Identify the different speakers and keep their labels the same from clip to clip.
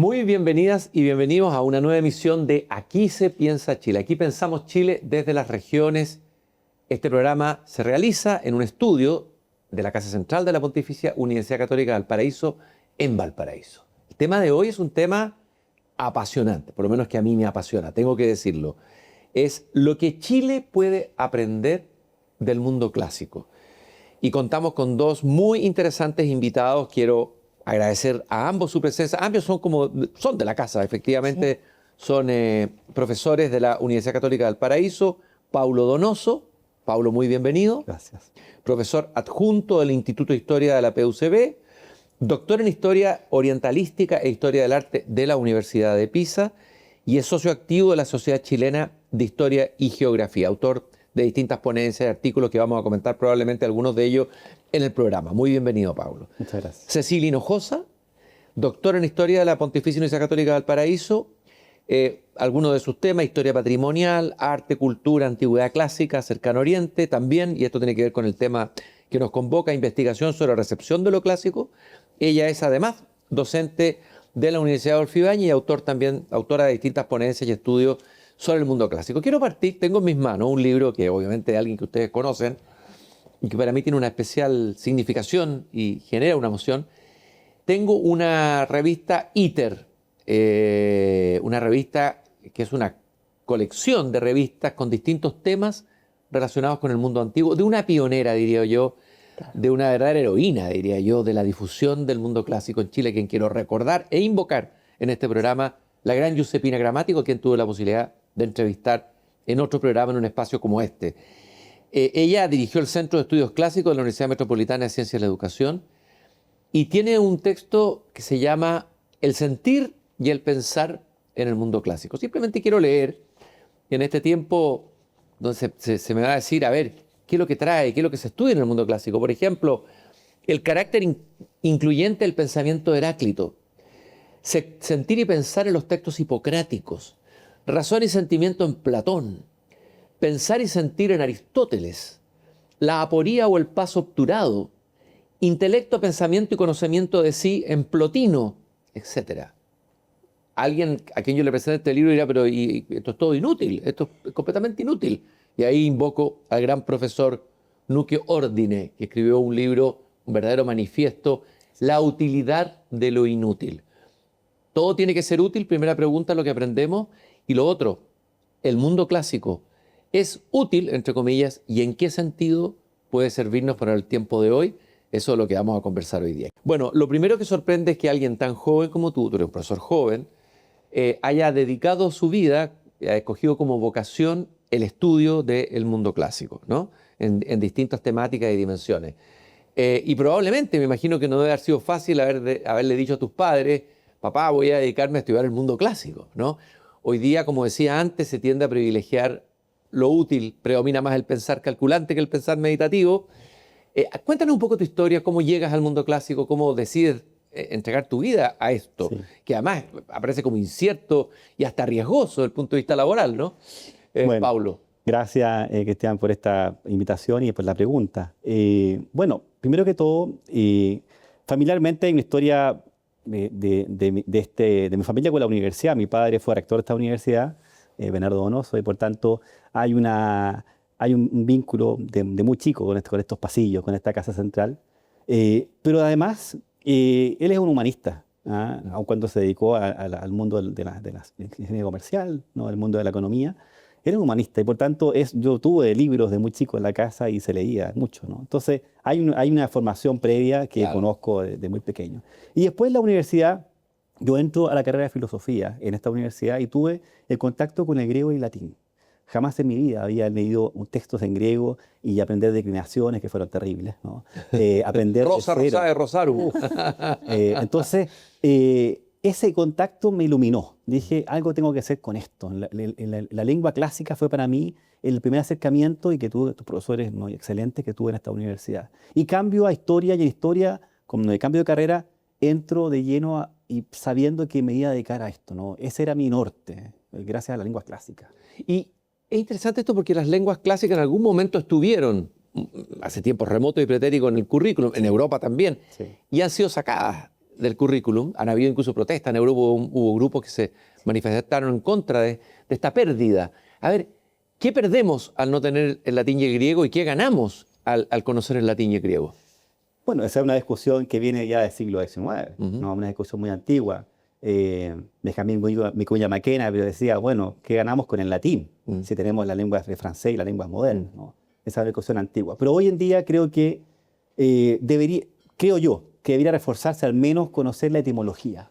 Speaker 1: Muy bienvenidas y bienvenidos a una nueva emisión de Aquí se piensa Chile. Aquí pensamos Chile desde las regiones. Este programa se realiza en un estudio de la Casa Central de la Pontificia Universidad Católica de Valparaíso, en Valparaíso. El tema de hoy es un tema apasionante, por lo menos que a mí me apasiona, tengo que decirlo. Es lo que Chile puede aprender del mundo clásico. Y contamos con dos muy interesantes invitados. Quiero agradecer a ambos su presencia. Ambos son de la casa, efectivamente. Sí. Son profesores de la Universidad Católica de Valparaíso. Paulo Donoso. Paulo, muy bienvenido.
Speaker 2: Gracias.
Speaker 1: Profesor adjunto del Instituto de Historia de la PUCB. Doctor en Historia Orientalística e Historia del Arte de la Universidad de Pisa. Y es socio activo de la Sociedad Chilena de Historia y Geografía. Autor de distintas ponencias y artículos que vamos a comentar probablemente algunos de ellos en el programa. Muy bienvenido, Paulo.
Speaker 2: Muchas gracias.
Speaker 1: Cecilia Hinojosa, doctora en Historia de la Pontificia Universidad Católica de Valparaíso. Algunos de sus temas: historia patrimonial, arte, cultura, antigüedad clásica, cercano oriente también, y esto tiene que ver con el tema que nos convoca, investigación sobre la recepción de lo clásico. Ella es además docente de la Universidad Adolfo Ibáñez y autora de distintas ponencias y estudios sobre el mundo clásico. Quiero partir, tengo en mis manos un libro que obviamente es alguien que ustedes conocen y que para mí tiene una especial significación y genera una emoción. Tengo una revista ITER, una revista que es una colección de revistas con distintos temas relacionados con el mundo antiguo, de una pionera, diría yo, de una verdadera heroína, diría yo, de la difusión del mundo clásico en Chile, quien quiero recordar e invocar en este programa, la gran Giuseppina Gramático, a quien tuve la posibilidad de entrevistar en otro programa, en un espacio como este. Ella dirigió el Centro de Estudios Clásicos de la Universidad Metropolitana de Ciencias de la Educación y tiene un texto que se llama El sentir y el pensar en el mundo clásico. Simplemente quiero leer en este tiempo donde se me va a decir, a ver, qué es lo que trae, qué es lo que se estudia en el mundo clásico. Por ejemplo, el carácter incluyente del pensamiento de Heráclito, sentir y pensar en los textos hipocráticos, razón y sentimiento en Platón, pensar y sentir en Aristóteles, la aporía o el paso obturado, intelecto, pensamiento y conocimiento de sí en Plotino, etc. Alguien a quien yo le presente este libro dirá, pero esto es todo inútil, esto es completamente inútil. Y ahí invoco al gran profesor Nuccio Ordine, que escribió un libro, un verdadero manifiesto, La utilidad de lo inútil. Todo tiene que ser útil, primera pregunta, lo que aprendemos. Y lo otro, el mundo clásico, ¿es útil, entre comillas, y en qué sentido puede servirnos para el tiempo de hoy? Eso es lo que vamos a conversar hoy día. Bueno, lo primero que sorprende es que alguien tan joven como tú eres un profesor joven, haya dedicado su vida, ha escogido como vocación el estudio del mundo clásico, ¿no? En distintas temáticas y dimensiones. Y probablemente, me imagino que no debe haber sido fácil haberle dicho a tus padres, papá, voy a dedicarme a estudiar el mundo clásico, ¿no? Hoy día, como decía antes, se tiende a privilegiar lo útil, predomina más el pensar calculante que el pensar meditativo. Cuéntanos un poco tu historia, cómo llegas al mundo clásico, cómo decides entregar tu vida a esto, sí, que además aparece como incierto y hasta riesgoso desde el punto de vista laboral, ¿no?
Speaker 2: Bueno,
Speaker 1: Paulo.
Speaker 2: Gracias, Cristian, por esta invitación y por la pregunta. Bueno, primero que todo, familiarmente hay una historia de mi familia con la universidad. Mi padre fue rector de esta universidad, Bernardo Donoso, y por tanto hay un vínculo de muy chico con estos pasillos, con esta casa central. Pero además, él es un humanista, aun cuando se dedicó al mundo de la ingeniería comercial, ¿no? El mundo de la economía. Era un humanista y por tanto yo tuve libros de muy chico en la casa y se leía mucho, ¿no? Entonces hay una formación previa que claro, conozco de muy pequeño. Y después en la universidad, yo entro a la carrera de filosofía en esta universidad y tuve el contacto con el griego y el latín. Jamás en mi vida había leído textos en griego y aprender declinaciones que fueron terribles, ¿no? Aprender
Speaker 1: Rosa, Rosae, Rosarum.
Speaker 2: Entonces, ese contacto me iluminó. Dije, algo tengo que hacer con esto. La lengua clásica fue para mí el primer acercamiento y que tuve estos profesores muy excelentes que tuve en esta universidad. Y cambio a historia, y en historia, como de cambio de carrera, entro de lleno y sabiendo que me iba a dedicar a esto, ¿no? Ese era mi norte, gracias a la lengua clásica.
Speaker 1: Y es interesante esto porque las lenguas clásicas en algún momento estuvieron, hace tiempos remotos y pretéritos, en el currículum, en Europa también, sí, y han sido sacadas del currículum. Han habido incluso protestas en Europa, hubo grupos que se manifestaron en contra de esta pérdida. A ver, ¿qué perdemos al no tener el latín y el griego y qué ganamos al conocer el latín y el griego?
Speaker 2: Bueno, esa es una discusión que viene ya del siglo XIX, ¿no? Una discusión muy antigua. Benjamín Vicuña Maquena decía, bueno, ¿qué ganamos con el latín si tenemos la lengua de francés y la lengua moderna, ¿no? Esa es una discusión antigua. Pero hoy en día creo que creo yo que debería reforzarse al menos conocer la etimología,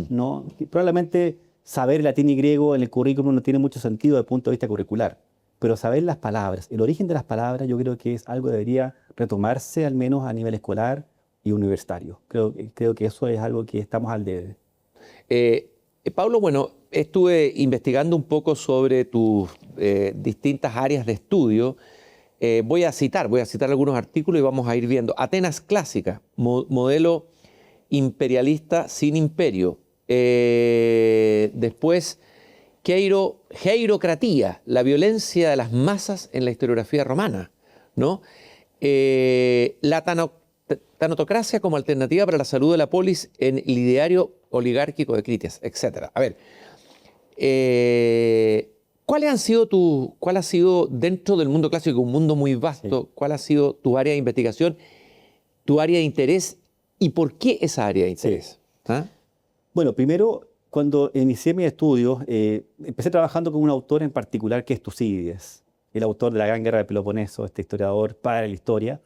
Speaker 2: ¿no? Probablemente saber latín y griego en el currículum no tiene mucho sentido desde el punto de vista curricular, pero saber las palabras, el origen de las palabras, yo creo que es algo que debería retomarse al menos a nivel escolar y universitario. Creo que eso es algo que estamos al debe.
Speaker 1: Pablo, bueno, estuve investigando un poco sobre tus distintas áreas de estudio. Voy a citar algunos artículos y vamos a ir viendo. Atenas clásica, modelo imperialista sin imperio. Después, heirocratía, la violencia de las masas en la historiografía romana, ¿no? La tanatocracia como alternativa para la salud de la polis en el ideario oligárquico de Critias, etc. A ver, ¿cuál ha sido dentro del mundo clásico, un mundo muy vasto, cuál ha sido tu área de investigación, tu área de interés y por qué esa área de interés? ¿Ah?
Speaker 2: Bueno, primero, cuando inicié mis estudios, empecé trabajando con un autor en particular que es Tucídides, el autor de la Gran Guerra del Peloponeso, este historiador, padre de la historia.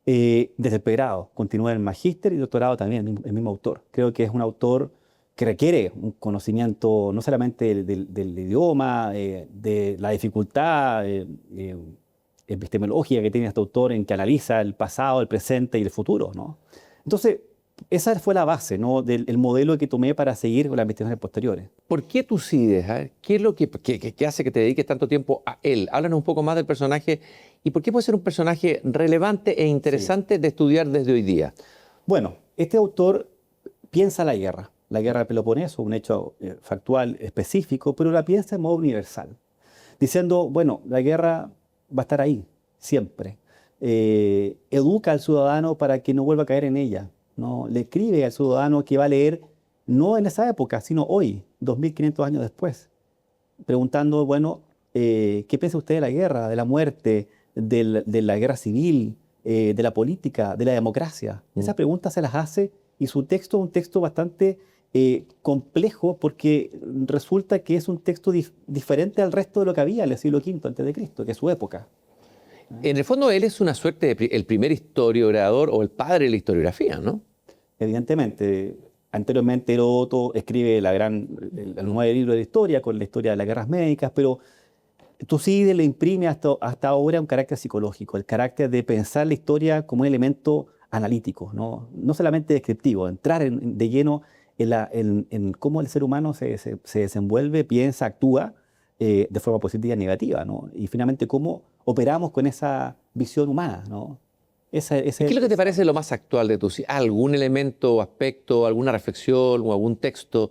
Speaker 2: Desde el pregrado, continué en el magíster y doctorado también, el mismo autor. Creo que es un autor que requiere un conocimiento no solamente del idioma, de la dificultad epistemológica que tiene este autor en que analiza el pasado, el presente y el futuro, ¿no? Entonces, esa fue la base, ¿no?, del modelo que tomé para seguir con las investigaciones posteriores.
Speaker 1: ¿Por qué Tucídides? A ver, ¿qué es lo que hace que te dediques tanto tiempo a él? Háblanos un poco más del personaje y por qué puede ser un personaje relevante e interesante de estudiar desde hoy día.
Speaker 2: Bueno, este autor piensa la guerra del Peloponeso, un hecho factual específico, pero la piensa en modo universal, diciendo, bueno, la guerra va a estar ahí, siempre. Educa al ciudadano para que no vuelva a caer en ella, ¿no? Le escribe al ciudadano que va a leer, no en esa época, sino hoy, 2500 años después, preguntando, bueno, ¿qué piensa usted de la guerra, de la muerte, de la guerra civil, de la política, de la democracia? Esas preguntas se las hace y su texto es un texto bastante complejo porque resulta que es un texto diferente al resto de lo que había en el siglo V a.C., que es su época.
Speaker 1: En el fondo, él es una suerte de el primer historiador o el padre de la historiografía, ¿no?
Speaker 2: Evidentemente. Anteriormente Heródoto escribe el 9 libro de la historia con la historia de las guerras médicas, pero Tucídides le imprime hasta ahora un carácter psicológico, el carácter de pensar la historia como un elemento analítico, no solamente descriptivo, entrar de lleno en cómo el ser humano se desenvuelve, piensa, actúa de forma positiva y negativa, ¿no? Y finalmente cómo operamos con esa visión humana, ¿no?
Speaker 1: ¿Qué es lo que te parece lo más actual de Tucídides? ¿Algún elemento, aspecto, alguna reflexión o algún texto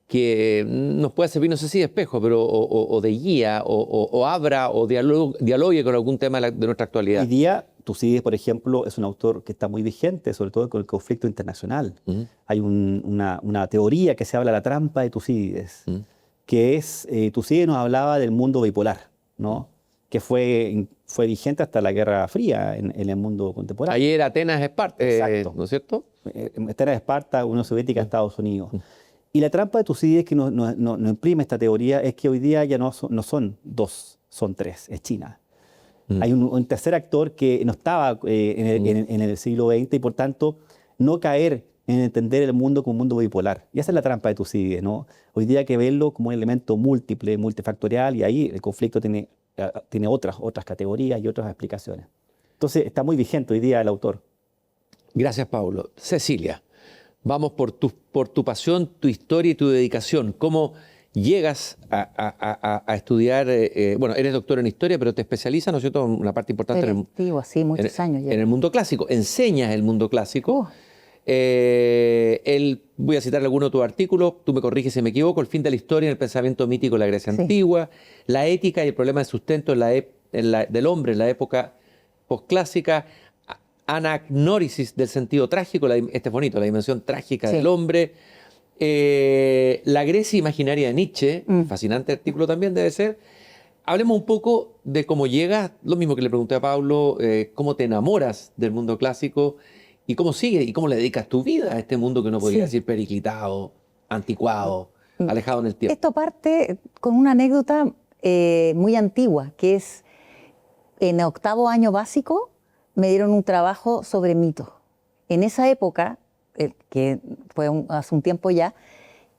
Speaker 1: que nos pueda servir, no sé si de espejo, pero o de guía, o abra, o dialogue con algún tema de nuestra actualidad?
Speaker 2: Hoy día, Tucídides, por ejemplo, es un autor que está muy vigente, sobre todo con el conflicto internacional. Hay una teoría que se habla de la trampa de Tucídides, que es, Tucídides nos hablaba del mundo bipolar, ¿no? Que fue vigente hasta la Guerra Fría en el mundo contemporáneo.
Speaker 1: Ayer Atenas, Esparta, ¿no es cierto?
Speaker 2: Atenas, Esparta, Unión Soviética, Estados Unidos. Y la trampa de Tucídides que nos imprime esta teoría es que hoy día ya no son dos, son tres, es China. Hay un tercer actor que no estaba en el siglo XX y por tanto no caer en entender el mundo como un mundo bipolar. Y esa es la trampa de Tucídides, ¿no? Hoy día hay que verlo como un elemento múltiple, multifactorial, y ahí el conflicto tiene otras categorías y otras explicaciones. Entonces está muy vigente hoy día el autor.
Speaker 1: Gracias, Pablo. Cecilia, vamos por tu pasión, tu historia y tu dedicación. ¿Cómo llegas a estudiar? Bueno, eres doctor en historia, pero te especializas, ¿no es cierto?, en una parte importante
Speaker 3: sí, muchos años ya.
Speaker 1: En el mundo clásico. Enseñas el mundo clásico. Voy a citar algunos de tus artículos, tú me corriges si me equivoco: el fin de la historia en el pensamiento mítico de la Grecia antigua, la ética y el problema de sustento del hombre en la época posclásica. anagnórisis del sentido trágico, este es bonito, la dimensión trágica
Speaker 3: Sí.
Speaker 1: del hombre, la Grecia imaginaria de Nietzsche, fascinante artículo también debe ser. Hablemos un poco de cómo llegas, lo mismo que le pregunté a Pablo, cómo te enamoras del mundo clásico y cómo sigue y cómo le dedicas tu vida a este mundo que uno podría
Speaker 3: Sí.
Speaker 1: decir periclitado, anticuado, alejado en el tiempo.
Speaker 3: Esto parte con una anécdota muy antigua, que es en 8º año básico me dieron un trabajo sobre mitos. En esa época, que fue hace un tiempo ya,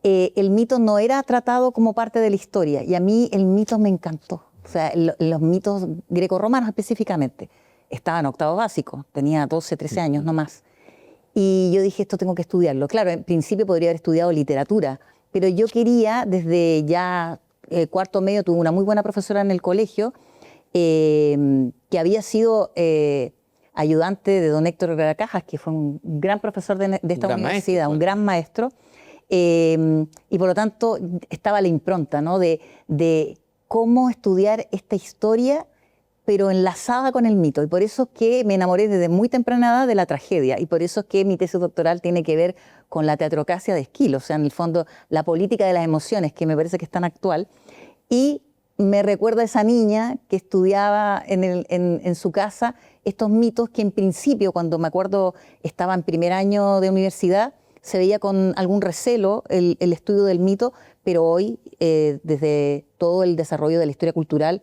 Speaker 3: el mito no era tratado como parte de la historia y a mí el mito me encantó. O sea, los mitos grecorromanos específicamente. Estaba en 8º básico, tenía 12, 13 años, no más. Y yo dije, esto tengo que estudiarlo. Claro, en principio podría haber estudiado literatura, pero yo quería, desde ya 4º medio, tuve una muy buena profesora en el colegio, que había sido ayudante de don Héctor Herrera Cajas, que fue un gran profesor de esta universidad,
Speaker 1: maestro,
Speaker 3: un gran maestro, y por lo tanto estaba la impronta, ¿no? de cómo estudiar esta historia, pero enlazada con el mito. Y por eso es que me enamoré desde muy temprana edad de la tragedia. Y por eso es que mi tesis doctoral tiene que ver con la teatrocracia de Esquilo, o sea, en el fondo, la política de las emociones, que me parece que es tan actual. Y me recuerda a esa niña que estudiaba en su casa estos mitos que en principio, cuando me acuerdo estaba en primer año de universidad, se veía con algún recelo el estudio del mito, pero hoy, desde todo el desarrollo de la historia cultural,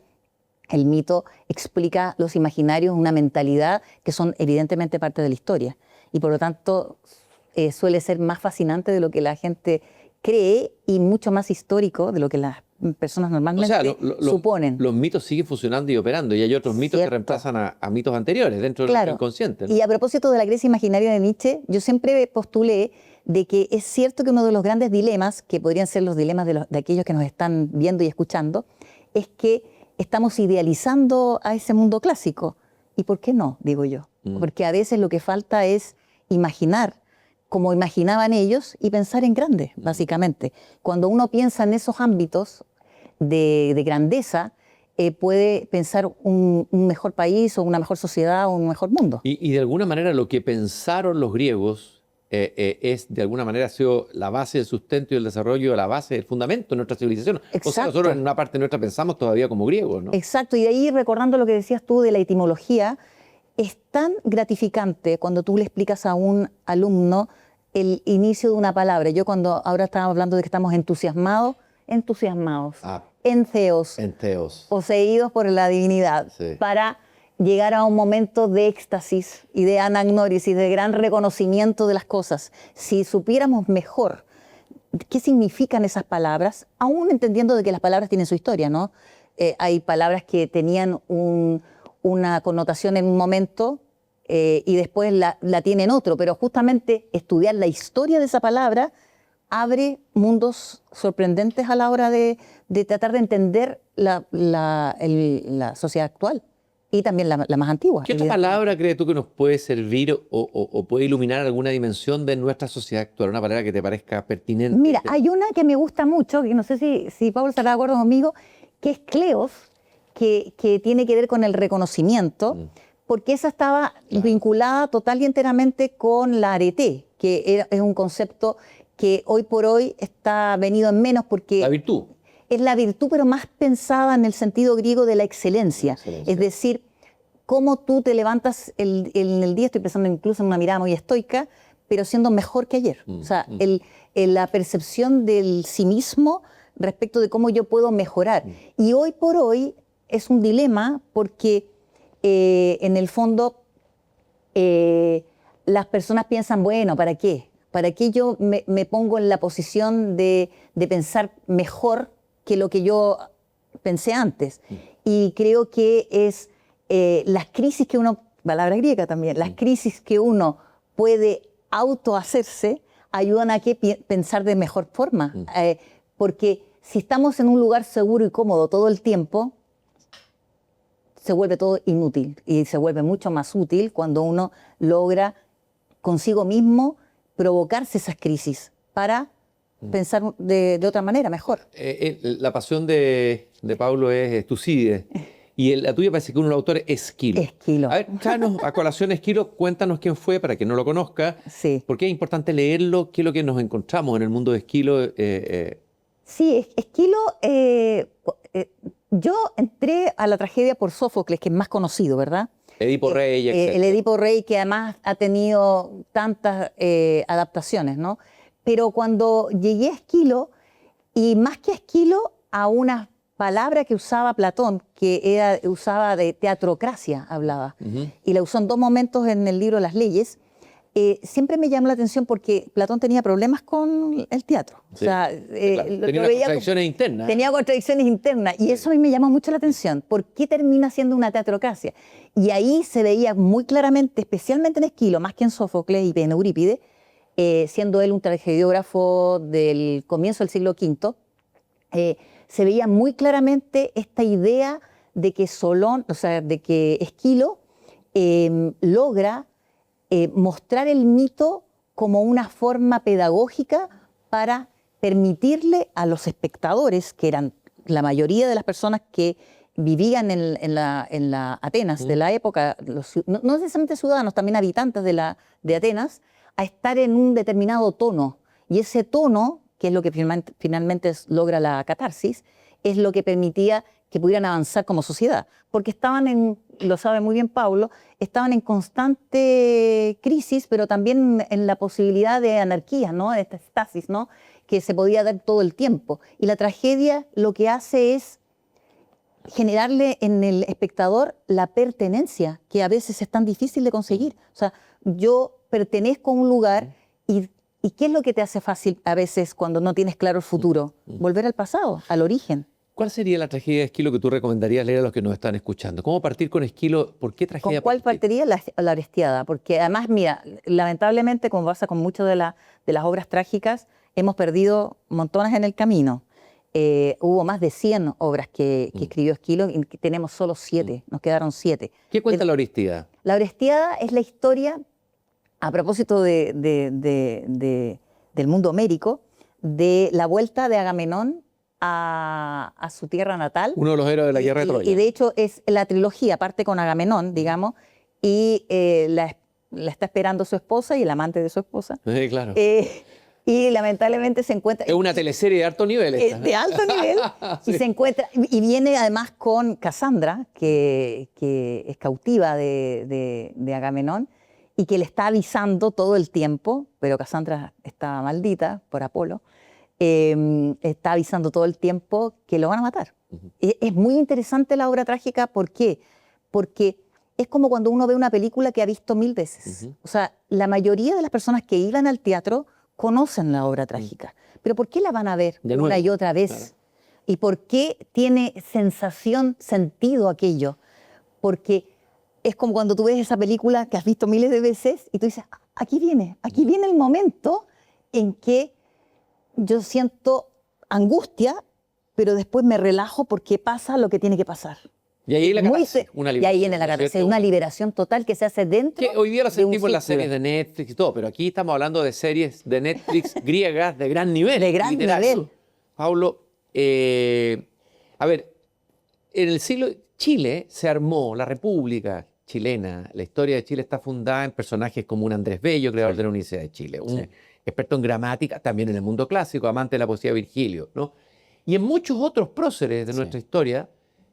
Speaker 3: el mito explica los imaginarios, una mentalidad que son evidentemente parte de la historia. Y por lo tanto suele ser más fascinante de lo que la gente cree y mucho más histórico de lo que las personas normalmente suponen.
Speaker 1: Los mitos siguen funcionando y operando y hay otros mitos que reemplazan a mitos anteriores dentro del inconsciente, ¿no?
Speaker 3: Y a propósito de la Grecia imaginaria de Nietzsche, yo siempre postulé de que es cierto que uno de los grandes dilemas, que podrían ser los dilemas de aquellos que nos están viendo y escuchando, es que estamos idealizando a ese mundo clásico. ¿Y por qué no? Digo yo. Porque a veces lo que falta es imaginar como imaginaban ellos y pensar en grande, básicamente. Cuando uno piensa en esos ámbitos de grandeza, puede pensar un mejor país o una mejor sociedad o un mejor mundo.
Speaker 1: Y de alguna manera lo que pensaron los griegos es, de alguna manera, ha sido la base del sustento y el desarrollo, la base, el fundamento de nuestra civilización.
Speaker 3: Exacto.
Speaker 1: O sea, nosotros en una parte nuestra pensamos todavía como griegos, ¿no?
Speaker 3: Exacto, y de ahí, recordando lo que decías tú de la etimología, es tan gratificante cuando tú le explicas a un alumno el inicio de una palabra. Yo ahora estamos hablando de que estamos entusiasmados, entheos, poseídos por la divinidad,
Speaker 1: sí,
Speaker 3: para llegar a un momento de éxtasis y de anagnórisis, de gran reconocimiento de las cosas. Si supiéramos mejor qué significan esas palabras, aún entendiendo de que las palabras tienen su historia, ¿no? Hay palabras que tenían una connotación en un momento y después la tienen otro, pero justamente estudiar la historia de esa palabra abre mundos sorprendentes a la hora de tratar de entender la sociedad actual y también la más antigua.
Speaker 1: ¿Qué otra palabra crees tú que nos puede servir o puede iluminar alguna dimensión de nuestra sociedad actual? Una palabra que te parezca pertinente.
Speaker 3: Mira, hay una que me gusta mucho, que no sé si Pablo estará de acuerdo conmigo, que es kleos, que tiene que ver con el reconocimiento, porque esa estaba vinculada total y enteramente con la arete, que es un concepto que hoy por hoy está venido en menos porque...
Speaker 1: La virtud.
Speaker 3: Es la virtud, pero más pensada en el sentido griego de la excelencia. Es decir, cómo tú te levantas en el día, estoy pensando incluso en una mirada muy estoica, pero siendo mejor que ayer. O sea, la percepción del sí mismo respecto de cómo yo puedo mejorar. Y hoy por hoy es un dilema porque en el fondo las personas piensan, bueno, ¿para qué? ¿Para qué yo me pongo en la posición de pensar mejor que lo que yo pensé antes? Y creo que es las crisis que uno, palabra griega también, las crisis que uno puede autohacerse ayudan a pensar de mejor forma. Porque si estamos en un lugar seguro y cómodo todo el tiempo, se vuelve todo inútil y se vuelve mucho más útil cuando uno logra consigo mismo provocarse esas crisis para pensar de otra manera, mejor.
Speaker 1: La pasión de Pablo es Tucídides Y la tuya parece que uno de los autores es Esquilo.
Speaker 3: Esquilo.
Speaker 1: A ver, tráenos a colación Esquilo, cuéntanos quién fue para quien no lo conozca.
Speaker 3: Sí.
Speaker 1: ¿Por qué es importante leerlo? ¿Qué es lo que nos encontramos en el mundo de Esquilo?
Speaker 3: Sí, Esquilo, yo entré a la tragedia por Sófocles, que es más conocido, ¿verdad?
Speaker 1: Edipo Rey, etc.
Speaker 3: El Edipo Rey, que además ha tenido tantas adaptaciones, ¿no? Pero cuando llegué a Esquilo, y más que a Esquilo, a una palabra que usaba Platón, que usaba de teatrocracia, hablaba, y la usó en 2 momentos en el libro Las Leyes. Siempre me llamó la atención porque Platón tenía problemas con el teatro.
Speaker 1: Sí,
Speaker 3: O sea,
Speaker 1: claro.
Speaker 3: lo
Speaker 1: Tenía
Speaker 3: veía
Speaker 1: contradicciones internas.
Speaker 3: Tenía contradicciones internas y eso a mí me llamó mucho la atención. ¿Por qué termina siendo una teatrocracia? Y ahí se veía muy claramente, especialmente en Esquilo, más que en Sófocles y en Eurípides, siendo él un tragediógrafo del comienzo del siglo V, se veía muy claramente esta idea de que Solón, o sea, de que Esquilo logra mostrar el mito como una forma pedagógica para permitirle a los espectadores, que eran la mayoría de las personas que vivían en la Atenas de la época, no necesariamente ciudadanos, también habitantes de Atenas, a estar en un determinado tono. Y ese tono, que es lo que finalmente logra la catarsis, es lo que permitía que pudieran avanzar como sociedad. Porque estaban lo sabe muy bien Paulo, estaban en constante crisis, pero también en la posibilidad de anarquía, ¿no? De esta estasis, ¿no? Que se podía dar todo el tiempo. Y la tragedia lo que hace es generarle en el espectador la pertenencia, que a veces es tan difícil de conseguir. O sea, yo pertenezco a un lugar y ¿qué es lo que te hace fácil a veces cuando no tienes claro el futuro? Volver al pasado, al origen.
Speaker 1: ¿Cuál sería la tragedia de Esquilo que tú recomendarías leer a los que nos están escuchando? ¿Cómo partir con Esquilo? ¿Por qué tragedia?
Speaker 3: ¿Con cuál partiría? La Arestiada. Porque además, mira, lamentablemente, como pasa con muchas de las obras trágicas, hemos perdido montones en el camino. Hubo más de 100 obras que escribió Esquilo y tenemos solo 7, nos quedaron 7.
Speaker 1: ¿Qué cuenta la Orestiada?
Speaker 3: La Orestiada es la historia, a propósito del mundo homérico, de la vuelta de Agamenón a su tierra natal.
Speaker 1: Uno de los héroes de la guerra de Troya.
Speaker 3: Y de hecho es la trilogía, parte con Agamenón, digamos, y la está esperando su esposa y el amante de su esposa.
Speaker 1: Claro.
Speaker 3: Y lamentablemente se encuentra...
Speaker 1: Es una teleserie de alto nivel esta.
Speaker 3: De alto nivel. Sí. Y se encuentra... Y viene además con Casandra, que es cautiva de Agamenón, y que le está avisando todo el tiempo, pero Casandra está maldita por Apolo, está avisando todo el tiempo que lo van a matar. Es muy interesante la obra trágica, ¿por qué? Porque es como cuando uno ve una película que ha visto 1000 veces. O sea, la mayoría de las personas que iban al teatro conocen la obra trágica. Pero ¿por qué la van a ver una y otra vez? Claro. ¿Y por qué tiene sensación, sentido aquello? Porque es como cuando tú ves esa película que has visto miles de veces y tú dices, aquí viene el momento en que yo siento angustia, pero después me relajo porque pasa lo que tiene que pasar.
Speaker 1: Y ahí la catarsis, una liberación.
Speaker 3: Y ahí viene la catarsis, una liberación total que se hace dentro.
Speaker 1: Que hoy día lo sentimos en las series de Netflix y todo, pero aquí estamos hablando de series de Netflix griegas de gran nivel.
Speaker 3: De gran nivel.
Speaker 1: Paulo, a ver, en el siglo Chile se armó, la República Chilena, la historia de Chile está fundada en personajes como un Andrés Bello, creador de la Universidad de Chile, un experto en gramática, también en el mundo clásico, amante de la poesía de Virgilio, ¿no? Y en muchos otros próceres de nuestra historia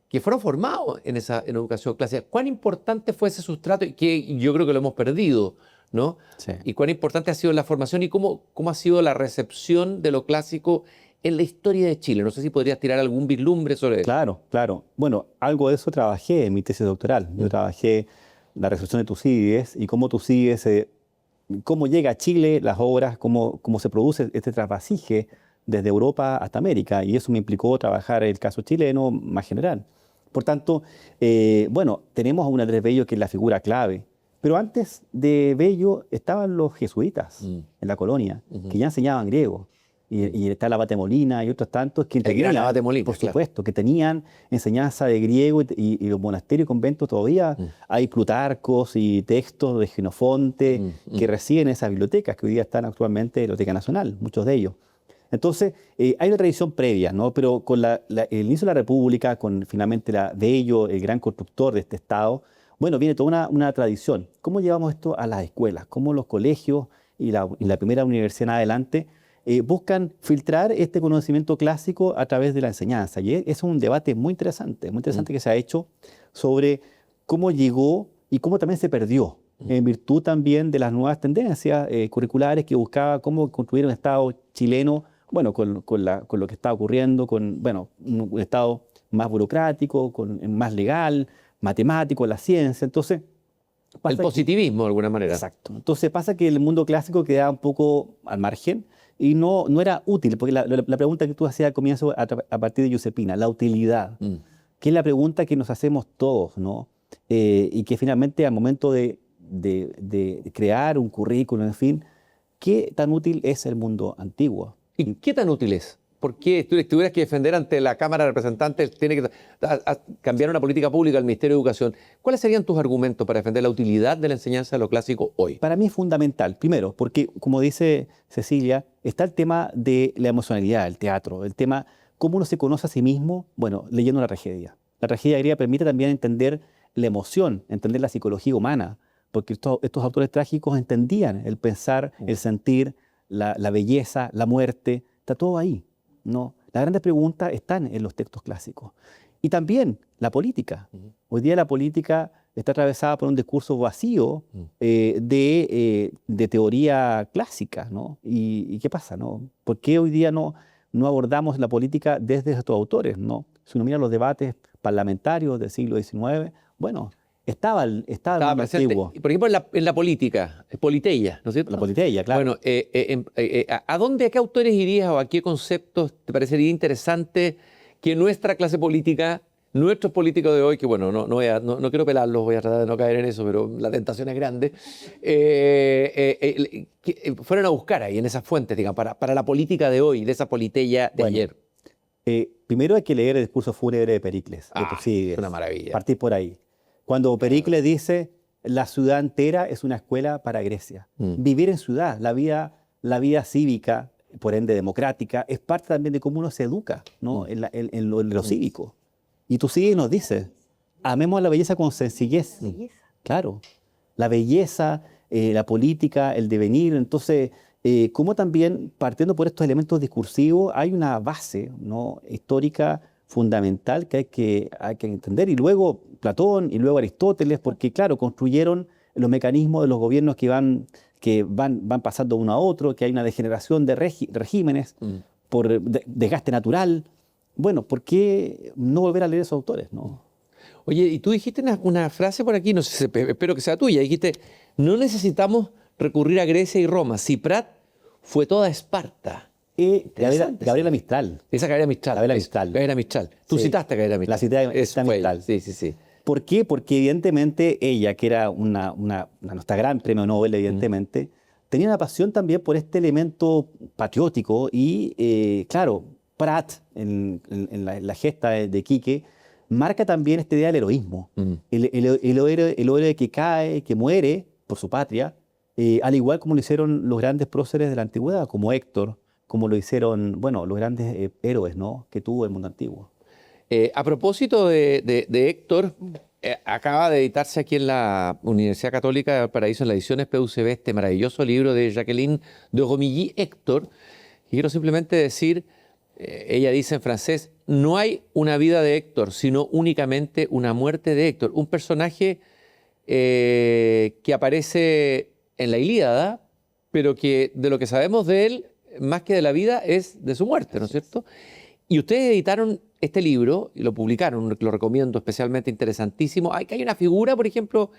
Speaker 1: que fueron formados en educación clásica. ¿Cuán importante fue ese sustrato? Que yo creo que lo hemos perdido, ¿no? Sí. Y cuán importante ha sido la formación y cómo ha sido la recepción de lo clásico en la historia de Chile. No sé si podrías tirar algún vislumbre sobre eso.
Speaker 2: Claro, claro. Bueno, algo de eso trabajé en mi tesis doctoral. Yo trabajé la recepción de Tucídides y cómo Tucídides, cómo llega a Chile las obras, cómo se produce este trasvasije desde Europa hasta América. Y eso me implicó trabajar el caso chileno más general. Por tanto, bueno, tenemos a un Andrés Bello que es la figura clave, pero antes de Bello estaban los jesuitas en la colonia, que ya enseñaban griego, y está el abate Molina y otros tantos que tenían,
Speaker 1: abate Molina,
Speaker 2: por supuesto, que tenían enseñanza de griego y los monasterios y conventos todavía hay plutarcos y textos de Xenofonte que reciben esas bibliotecas que hoy día están actualmente en la Biblioteca Nacional, muchos de ellos. Entonces, hay una tradición previa, ¿no? Pero con el inicio de la República, con finalmente Bello, el gran constructor de este Estado, bueno, viene toda una tradición. ¿Cómo llevamos esto a las escuelas? ¿Cómo los colegios y la primera universidad en adelante buscan filtrar este conocimiento clásico a través de la enseñanza? Y es un debate muy interesante que se ha hecho sobre cómo llegó y cómo también se perdió, en virtud también de las nuevas tendencias curriculares que buscaba cómo construir un Estado chileno, bueno, con lo que está ocurriendo, con bueno, un Estado más burocrático, más legal, matemático, la ciencia. Entonces,
Speaker 1: El positivismo, de alguna manera.
Speaker 2: exacto. Entonces pasa que el mundo clásico quedaba un poco al margen y no era útil, porque la pregunta que tú hacías al comienzo a partir de Josepina, la utilidad, que es la pregunta que nos hacemos todos, ¿no? Y que finalmente al momento de crear un currículum, en fin, ¿qué tan útil es el mundo antiguo?
Speaker 1: ¿Y qué tan útil es? ¿Por qué tuvieras que defender ante la Cámara de Representantes, tiene que cambiar una política pública al Ministerio de Educación? ¿Cuáles serían tus argumentos para defender la utilidad de la enseñanza de lo clásico hoy?
Speaker 2: Para mí es fundamental, primero, porque como dice Cecilia, está el tema de la emocionalidad, el teatro, el tema cómo uno se conoce a sí mismo, bueno, leyendo la tragedia. La tragedia griega permite también entender la emoción, entender la psicología humana, porque estos autores trágicos entendían el pensar, el sentir, la belleza, la muerte, está todo ahí, ¿no? Las grandes preguntas están en los textos clásicos. Y también la política. Hoy día la política está atravesada por un discurso vacío de teoría clásica, ¿no? ¿Y qué pasa, no? ¿Por qué hoy día no abordamos la política desde estos autores, ¿no? Si uno mira los debates parlamentarios del siglo XIX, bueno, estaba el mundo
Speaker 1: presente.
Speaker 2: antiguo.
Speaker 1: Por ejemplo, en la política, Politeia, ¿no es cierto?
Speaker 2: La politeia, claro.
Speaker 1: Bueno, ¿a qué autores irías o a qué conceptos te parecería interesante que nuestra clase política, nuestros políticos de hoy, que bueno, no quiero pelarlos, voy a tratar de no caer en eso, pero la tentación es grande, que fueran a buscar ahí en esas fuentes, digamos, para la política de hoy, de esa Politeia de ayer?
Speaker 2: Primero hay que leer el discurso fúnebre de Pericles, de Tucídides.
Speaker 1: Es una maravilla.
Speaker 2: Partir por ahí. Cuando Pericles dice, la ciudad entera es una escuela para Grecia. Vivir en ciudad, la vida cívica, por ende democrática, es parte también de cómo uno se educa, ¿no? en lo cívico. Y Tucídides nos dice, amemos la belleza con sencillez. Claro, la belleza, la política, el devenir. Entonces, como también, partiendo por estos elementos discursivos, hay una base, ¿no?, histórica fundamental que hay que entender. Y luego Platón y luego Aristóteles, porque claro, construyeron los mecanismos de los gobiernos que van pasando uno a otro, que hay una degeneración de regímenes por desgaste natural. Bueno, ¿por qué no volver a leer esos autores, no?
Speaker 1: Oye, y tú dijiste una frase por aquí, no sé, espero que sea tuya, dijiste, no necesitamos recurrir a Grecia y Roma, Ciprat fue toda Esparta.
Speaker 2: Gabriela Mistral.
Speaker 1: Esa Gabriela Mistral. Gabriela Mistral. Tú
Speaker 2: Sí.
Speaker 1: citaste a Gabriela Mistral.
Speaker 2: La cité a Mistral.
Speaker 1: Sí.
Speaker 2: ¿Por qué? Porque evidentemente ella, que era nuestra gran premio Nobel, evidentemente, tenía una pasión también por este elemento patriótico y, claro, Prat, en la gesta de Quique, marca también esta idea del heroísmo. El héroe que cae, que muere por su patria, al igual como lo hicieron los grandes próceres de la antigüedad, como Héctor, como lo hicieron, bueno, los grandes héroes, ¿no?, que tuvo el mundo antiguo.
Speaker 1: A propósito de Héctor, acaba de editarse aquí en la Universidad Católica de Valparaíso, en la edición PUCB, este maravilloso libro de Jacqueline de Romilly, Héctor. Y quiero simplemente decir, ella dice en francés, no hay una vida de Héctor, sino únicamente una muerte de Héctor. Un personaje que aparece en la Ilíada, pero que de lo que sabemos de él, más que de la vida, es de su muerte, ¿no es cierto? Y ustedes editaron este libro y lo publicaron, lo recomiendo, especialmente interesantísimo. Hay una figura, por ejemplo,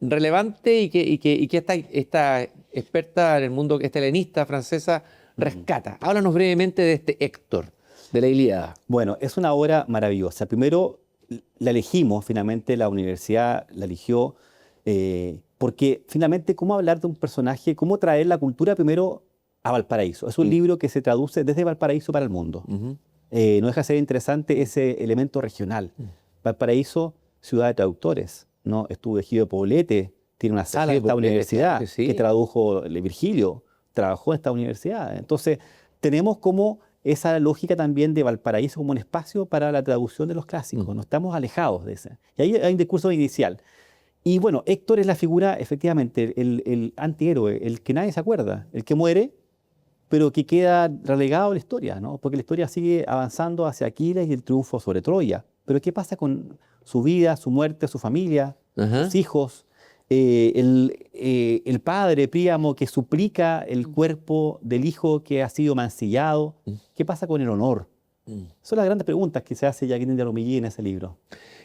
Speaker 1: relevante y que esta experta en el mundo, esta helenista francesa, rescata. Háblanos brevemente de este Héctor, de la Ilíada.
Speaker 2: Bueno, es una obra maravillosa. Primero, la elegimos, finalmente la universidad la eligió, porque finalmente, ¿cómo hablar de un personaje? ¿Cómo traer la cultura primero a Valparaíso? Es un libro que se traduce desde Valparaíso para el mundo. No deja de ser interesante ese elemento regional. Valparaíso, ciudad de traductores, ¿no? Estuvo Egidio Poblete, tiene una sala en esta universidad que tradujo Virgilio, trabajó en esta universidad. Entonces, tenemos como esa lógica también de Valparaíso como un espacio para la traducción de los clásicos. No estamos alejados de ese. Y ahí hay un discurso inicial. Y bueno, Héctor es la figura, efectivamente, el antihéroe, el que nadie se acuerda, el que muere, pero que queda relegado a la historia, ¿no? Porque la historia sigue avanzando hacia Aquiles y el triunfo sobre Troya. Pero ¿qué pasa con su vida, su muerte, su familia, sus hijos? El padre Príamo que suplica el cuerpo del hijo que ha sido mancillado. ¿Qué pasa con el honor? Son las grandes preguntas que se hace Jacqueline de Romilly en ese libro.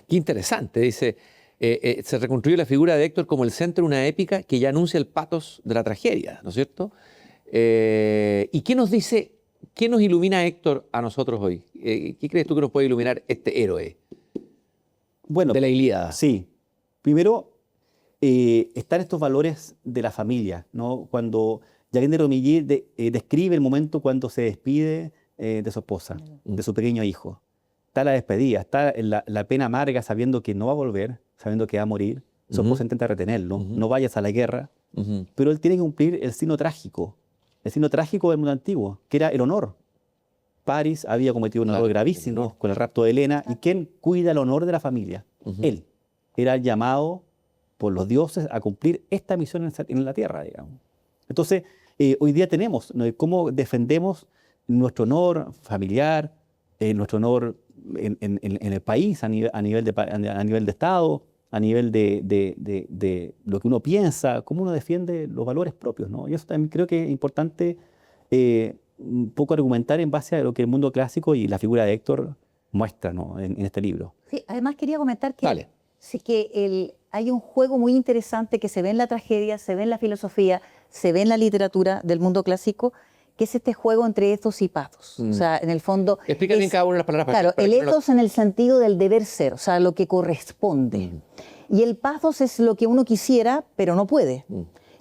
Speaker 1: Qué interesante, dice, se reconstruye la figura de Héctor como el centro de una épica que ya anuncia el pathos de la tragedia, ¿no es cierto? ¿Y qué nos dice, qué nos ilumina Héctor a nosotros hoy? ¿Qué crees tú que nos puede iluminar este héroe
Speaker 2: Bueno,
Speaker 1: de la Ilíada?
Speaker 2: Sí. Primero, están estos valores de la familia, ¿no? Cuando Jacqueline de Romilly describe el momento cuando se despide de su esposa, de su pequeño hijo. Está la despedida, está la pena amarga sabiendo que no va a volver, sabiendo que va a morir. Su esposa intenta retenerlo, no vayas a la guerra, pero él tiene que cumplir el signo trágico del mundo antiguo, que era el honor. Paris había cometido un error gravísimo con el rapto de Helena, y ¿quién cuida el honor de la familia? Él. Era llamado por los dioses a cumplir esta misión en la tierra, digamos. Entonces, hoy día tenemos, ¿no?, cómo defendemos nuestro honor familiar, nuestro honor en el país, a nivel de Estado, a nivel de lo que uno piensa, cómo uno defiende los valores propios, ¿no? Y eso también creo que es importante un poco argumentar en base a lo que el mundo clásico y la figura de Héctor muestra, ¿no?, en este libro.
Speaker 3: Sí, además quería comentar que,
Speaker 1: Dale.
Speaker 3: sí, que hay un juego muy interesante que se ve en la tragedia, se ve en la filosofía, se ve en la literatura del mundo clásico, que es este juego entre ethos y pathos. O sea, en el fondo...
Speaker 1: Explica bien cada una de las palabras.
Speaker 3: Claro, el ethos en el sentido del deber ser, o sea, lo que corresponde. Y el pathos es lo que uno quisiera, pero no puede.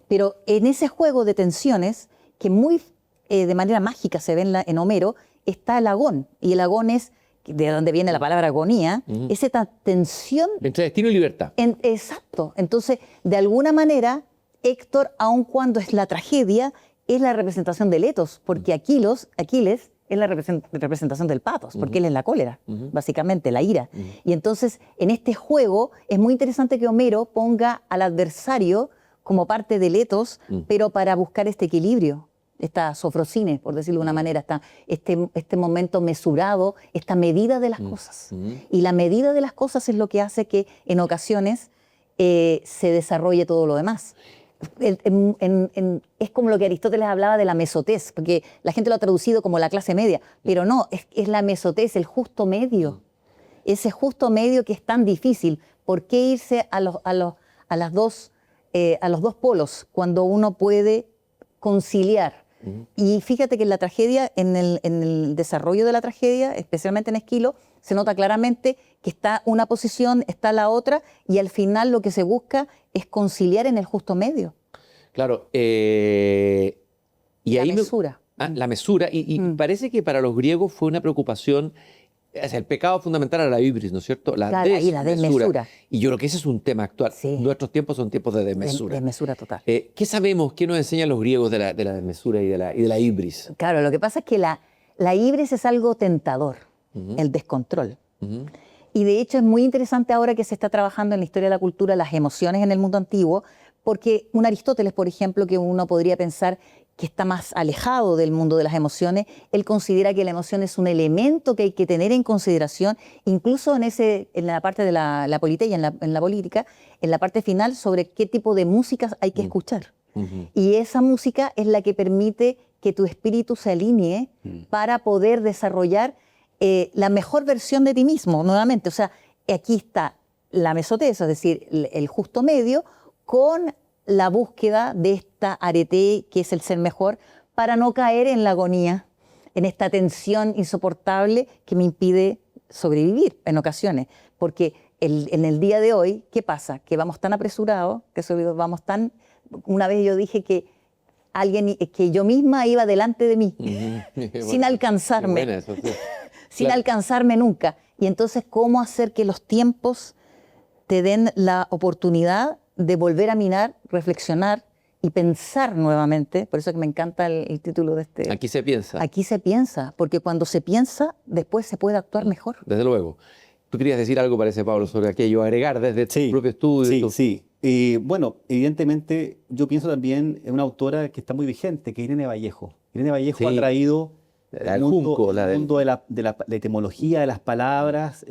Speaker 3: Pero en ese juego de tensiones, que muy de manera mágica se ve en Homero, está el agón. Y el agón es, de donde viene la palabra agonía, es esta tensión...
Speaker 1: Entre destino y libertad.
Speaker 3: Exacto. Entonces, de alguna manera, Héctor, aun cuando es la tragedia, es la representación del ethos, porque Aquiles es la representación del pathos, porque él es la cólera, básicamente, la ira. Y entonces, en este juego, es muy interesante que Homero ponga al adversario como parte del ethos, pero para buscar este equilibrio, esta sofrosine, por decirlo de una manera, este momento mesurado, esta medida de las cosas. Y la medida de las cosas es lo que hace que, en ocasiones, se desarrolle todo lo demás. Es como lo que Aristóteles hablaba de la mesotez, porque la gente lo ha traducido como la clase media, pero no, es la mesotez, el justo medio. Ese justo medio que es tan difícil. ¿Por qué irse a los dos polos cuando uno puede conciliar? Y fíjate que en la tragedia, en el desarrollo de la tragedia, especialmente en Esquilo, se nota claramente que está una posición, está la otra, y al final lo que se busca es conciliar en el justo medio.
Speaker 1: Claro. Y
Speaker 3: la
Speaker 1: ahí
Speaker 3: mesura.
Speaker 1: La mesura. Y parece que para los griegos fue una preocupación. O sea, el pecado fundamental era la hibris, ¿no es cierto?
Speaker 3: Claro, y la desmesura.
Speaker 1: Y yo creo que ese es un tema actual.
Speaker 3: Sí.
Speaker 1: Nuestros tiempos son tiempos de desmesura.
Speaker 3: Desmesura total.
Speaker 1: ¿Qué sabemos? ¿Qué nos enseñan los griegos de la desmesura y de la hibris?
Speaker 3: Claro, lo que pasa es que la hibris es algo tentador, el descontrol. Y de hecho es muy interesante ahora que se está trabajando en la historia de la cultura las emociones en el mundo antiguo, porque un Aristóteles, por ejemplo, que uno podría pensar que está más alejado del mundo de las emociones, él considera que la emoción es un elemento que hay que tener en consideración, incluso en la parte de la politeia, en la política, en la parte final, sobre qué tipo de música hay que escuchar. Y esa música es la que permite que tu espíritu se alinee para poder desarrollar la mejor versión de ti mismo, nuevamente. O sea, aquí está la mesotez, es decir, el justo medio, con la búsqueda de esta arete que es el ser mejor, para no caer en la agonía, en esta tensión insoportable que me impide sobrevivir en ocasiones. Porque en el día de hoy, ¿qué pasa? Que vamos tan apresurados, vamos tan... Una vez yo dije que yo misma iba delante de mí, sin alcanzarme,
Speaker 1: Buena, eso, sí.
Speaker 3: sin alcanzarme nunca. Y entonces, ¿cómo hacer que los tiempos te den la oportunidad de volver a mirar, reflexionar y pensar nuevamente, por eso es que me encanta el título de este.
Speaker 1: Aquí se piensa.
Speaker 3: Aquí se piensa, porque cuando se piensa, después se puede actuar mejor.
Speaker 1: Desde luego. ¿Tú querías decir algo, parece, Pablo, sobre aquello, agregar desde tu propio estudio?
Speaker 2: Sí. Bueno, evidentemente yo pienso también en una autora que está muy vigente, que es Irene Vallejo. Irene Vallejo ha traído el mundo de la etimología de las palabras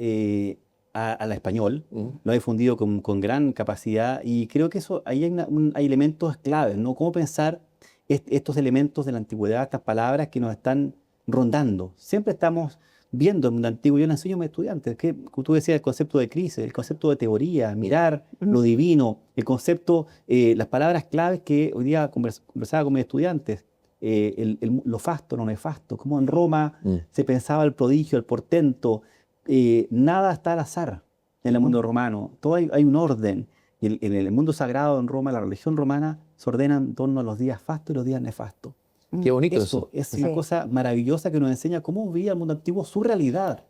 Speaker 2: al español, lo ha difundido con gran capacidad y creo que eso ahí hay elementos claves, ¿no? Cómo pensar estos elementos de la antigüedad, estas palabras que nos están rondando. Siempre estamos viendo el mundo antiguo. Yo le enseño a mis estudiantes, que, como tú decías, el concepto de crisis, el concepto de teoría, mirar lo divino, el concepto, las palabras claves que hoy día conversaba con mis estudiantes, lo fasto, lo nefasto, cómo en Roma se pensaba el prodigio, el portento. Nada está al azar en el mundo romano, todo hay un orden. Y en el mundo sagrado en Roma, la religión romana, se ordena en torno a los días fastos y los días nefastos.
Speaker 1: Qué bonito eso.
Speaker 2: Es una cosa maravillosa que nos enseña cómo vivía el mundo antiguo su realidad.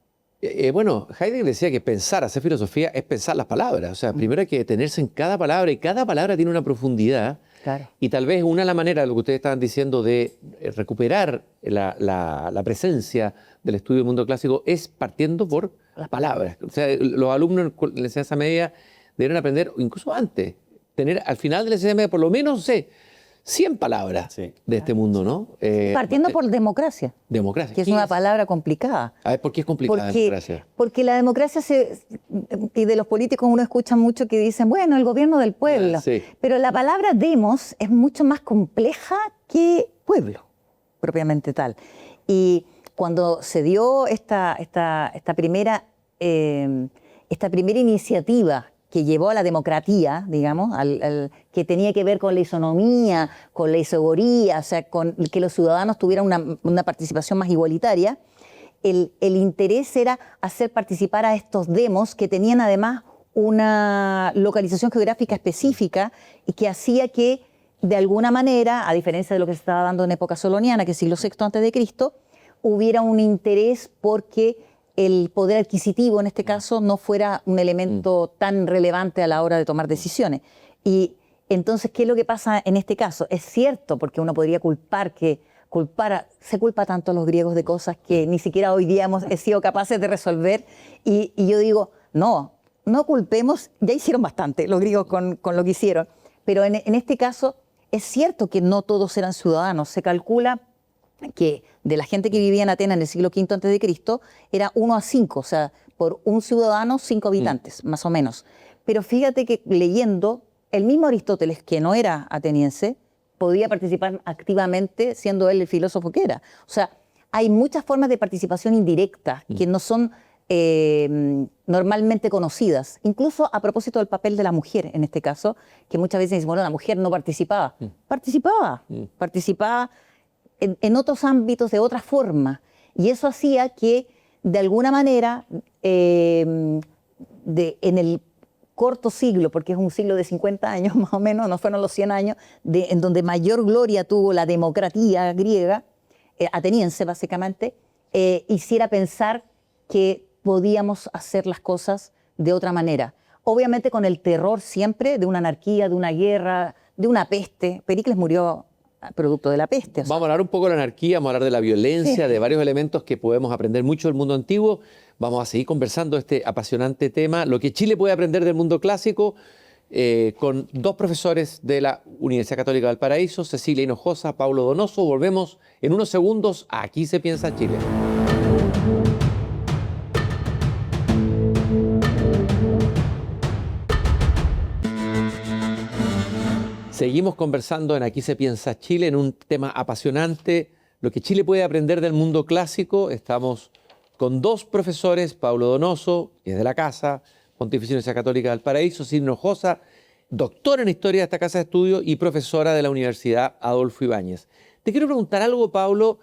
Speaker 1: Bueno, Heidegger decía que pensar, hacer filosofía, es pensar las palabras. O sea, primero hay que detenerse en cada palabra y cada palabra tiene una profundidad.
Speaker 3: Claro.
Speaker 1: Y tal vez una de las maneras, lo que ustedes estaban diciendo, de recuperar la presencia del estudio del mundo clásico es partiendo por las palabras. O sea, los alumnos en la enseñanza media deben aprender, o incluso antes, tener al final de la enseñanza media por lo menos, 100 palabras de este mundo, ¿no?
Speaker 3: Partiendo por democracia.
Speaker 1: Democracia.
Speaker 3: Que es una palabra complicada.
Speaker 1: A ver, ¿por qué es complicada la democracia?
Speaker 3: Porque la democracia, y de los políticos uno escucha mucho que dicen, bueno, el gobierno del pueblo.
Speaker 1: Sí.
Speaker 3: Pero la palabra demos es mucho más compleja que pueblo, propiamente tal. Y cuando se dio esta primera iniciativa que llevó a la democratía, digamos, que tenía que ver con la isonomía, con la isogoría, o sea, con que los ciudadanos tuvieran una participación más igualitaria, el interés era hacer participar a estos demos que tenían además una localización geográfica específica y que hacía que, de alguna manera, a diferencia de lo que se estaba dando en época soloniana, que es siglo VI a.C., hubiera un interés porque el poder adquisitivo, en este caso, no fuera un elemento tan relevante a la hora de tomar decisiones. Y entonces, ¿qué es lo que pasa en este caso? Es cierto, porque uno podría se culpa tanto a los griegos de cosas que ni siquiera hoy día hemos sido capaces de resolver. Y yo digo, no culpemos, ya hicieron bastante los griegos con lo que hicieron. Pero en este caso, es cierto que no todos eran ciudadanos. Se calcula que de la gente que vivía en Atenas en el siglo V a.C. era 1 a 5, o sea, por un ciudadano, 5 habitantes, más o menos. Pero fíjate que leyendo, el mismo Aristóteles, que no era ateniense, podía participar activamente siendo él el filósofo que era. O sea, hay muchas formas de participación indirecta que no son normalmente conocidas. Incluso a propósito del papel de la mujer, en este caso, que muchas veces dicen, bueno, la mujer no participaba. Participaba en otros ámbitos de otra forma. Y eso hacía que, de alguna manera, en el corto siglo, porque es un siglo de 50 años más o menos, no fueron los 100 años, en donde mayor gloria tuvo la democracia griega, ateniense básicamente, hiciera pensar que podíamos hacer las cosas de otra manera. Obviamente con el terror siempre de una anarquía, de una guerra, de una peste. Pericles murió producto de la peste. O sea.
Speaker 1: Vamos a hablar un poco de la anarquía, vamos a hablar de la violencia, de varios elementos que podemos aprender mucho del mundo antiguo. Vamos a seguir conversando este apasionante tema, lo que Chile puede aprender del mundo clásico, con dos profesores de la Universidad Católica de Valparaíso, Cecilia Hinojosa, Paulo Donoso. Volvemos en unos segundos a Aquí se piensa Chile. Seguimos conversando en Aquí se piensa Chile, en un tema apasionante, lo que Chile puede aprender del mundo clásico. Estamos con dos profesores, Paulo Donoso, que es de la casa, Pontificia Universidad Católica de Valparaíso, Cecilia Hinojosa, doctora en Historia de esta casa de estudio y profesora de la Universidad Adolfo Ibáñez. Te quiero preguntar algo, Paulo,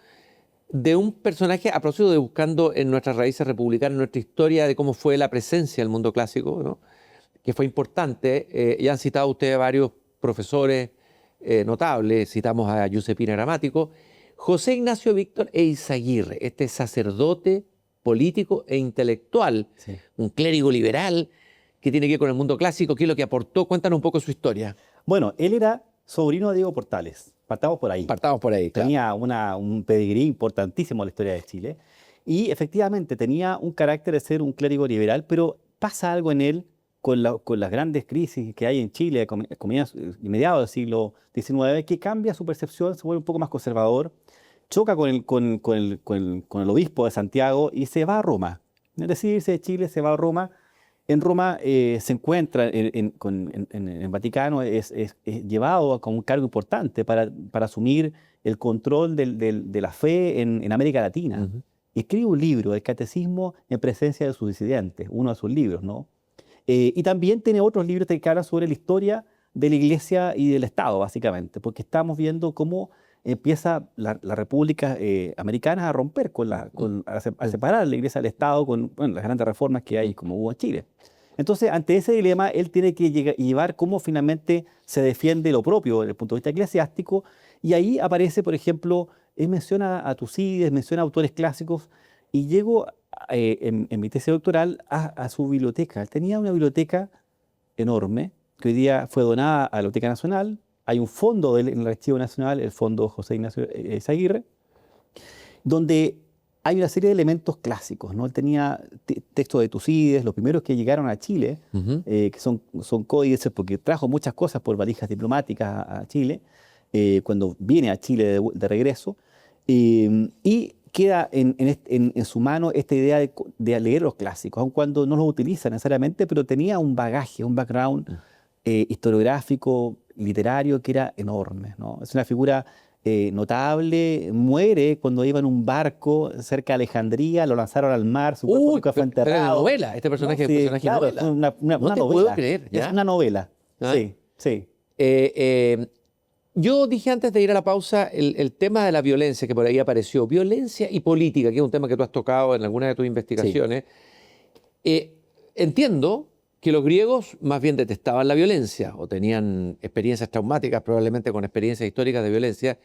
Speaker 1: de un personaje, a propósito de buscando en nuestras raíces republicanas, en nuestra historia, de cómo fue la presencia del mundo clásico, ¿no? Que fue importante. Ya han citado ustedes varios profesores notables, citamos a Giuseppina Gramático, José Ignacio Víctor Eizaguirre, este sacerdote político e intelectual, un clérigo liberal que tiene que ver con el mundo clásico. ¿Qué es lo que aportó? Cuéntanos un poco su historia.
Speaker 2: Bueno, él era sobrino de Diego Portales. Partamos por ahí.
Speaker 1: Partamos por ahí, claro.
Speaker 2: Tenía un pedigrí importantísimo en la historia de Chile. Y efectivamente tenía un carácter de ser un clérigo liberal, pero pasa algo en él con las grandes crisis que hay en Chile a mediados del siglo XIX, que cambia su percepción, se vuelve un poco más conservador, choca con el obispo de Santiago y se va a Roma. Es decir, irse de Chile, se va a Roma. En Roma se encuentra en el Vaticano, es llevado con un cargo importante para asumir el control de la fe en América Latina.
Speaker 1: Ujú.
Speaker 2: Escribe un libro, El Catecismo en presencia de sus disidentes, uno de sus libros, ¿no? Y también tiene otros libros que hablan sobre la historia de la Iglesia y del Estado, básicamente, porque estamos viendo cómo empieza la República Americana a romper a separar la Iglesia del Estado con las grandes reformas que hay, como hubo en Chile. Entonces, ante ese dilema, él tiene que llevar cómo finalmente se defiende lo propio desde el punto de vista eclesiástico, y ahí aparece, por ejemplo, él menciona a Tucídides, menciona autores clásicos, y llego en mi tesis doctoral a su biblioteca. Él tenía una biblioteca enorme, que hoy día fue donada a la Biblioteca Nacional. Hay un fondo de él en el Archivo Nacional, el Fondo José Ignacio Eizaguirre, donde hay una serie de elementos clásicos, ¿no? Él tenía textos de Tucídides, los primeros que llegaron a Chile,
Speaker 1: Ujú.
Speaker 2: que son códices, porque trajo muchas cosas por valijas diplomáticas a Chile, cuando viene a Chile de regreso, y queda en su mano esta idea de leer los clásicos, aun cuando no los utiliza necesariamente, pero tenía un bagaje, un background historiográfico, literario, que era enorme, ¿no? Es una figura notable, muere cuando iba en un barco cerca de Alejandría, lo lanzaron al mar, su cuerpo nunca fue
Speaker 1: pero era
Speaker 2: enterrado.
Speaker 1: novela, este personaje
Speaker 2: Sí,
Speaker 1: es un personaje
Speaker 2: claro,
Speaker 1: novela.
Speaker 2: es una
Speaker 1: No te
Speaker 2: novela.
Speaker 1: puedo creer, ¿ya?
Speaker 2: Es una novela,
Speaker 1: ¿Ah?
Speaker 2: sí, sí.
Speaker 1: Yo dije antes de ir a la pausa el tema de la violencia que por ahí apareció, violencia y política, que es un tema que tú has tocado en alguna de tus investigaciones. Entiendo que los griegos más bien detestaban la violencia o tenían experiencias traumáticas, probablemente con experiencias históricas de violencia,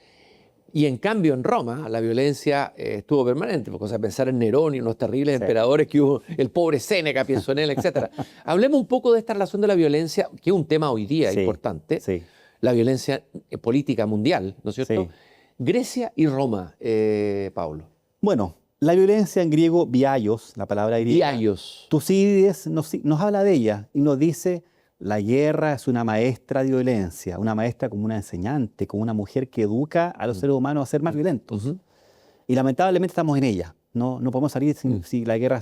Speaker 1: y en cambio en Roma la violencia estuvo permanente, porque, o sea, pensar en Nerón y unos terribles
Speaker 2: Sí.
Speaker 1: emperadores que hubo, el pobre Séneca, pienso en él, etc. Hablemos un poco de esta relación de la violencia, que es un tema hoy día
Speaker 2: Sí,
Speaker 1: importante.
Speaker 2: sí.
Speaker 1: La violencia política mundial, ¿no es cierto?
Speaker 2: Sí.
Speaker 1: Grecia y Roma, Pablo.
Speaker 2: Bueno, la violencia en griego, biaios, la palabra griega.
Speaker 1: Biaios.
Speaker 2: Tucídides nos habla de ella y nos dice, la guerra es una maestra de violencia, una maestra como una enseñante, como una mujer que educa a los seres humanos a ser más violentos.
Speaker 1: Ujú.
Speaker 2: Y lamentablemente estamos en ella, no podemos salir si la guerra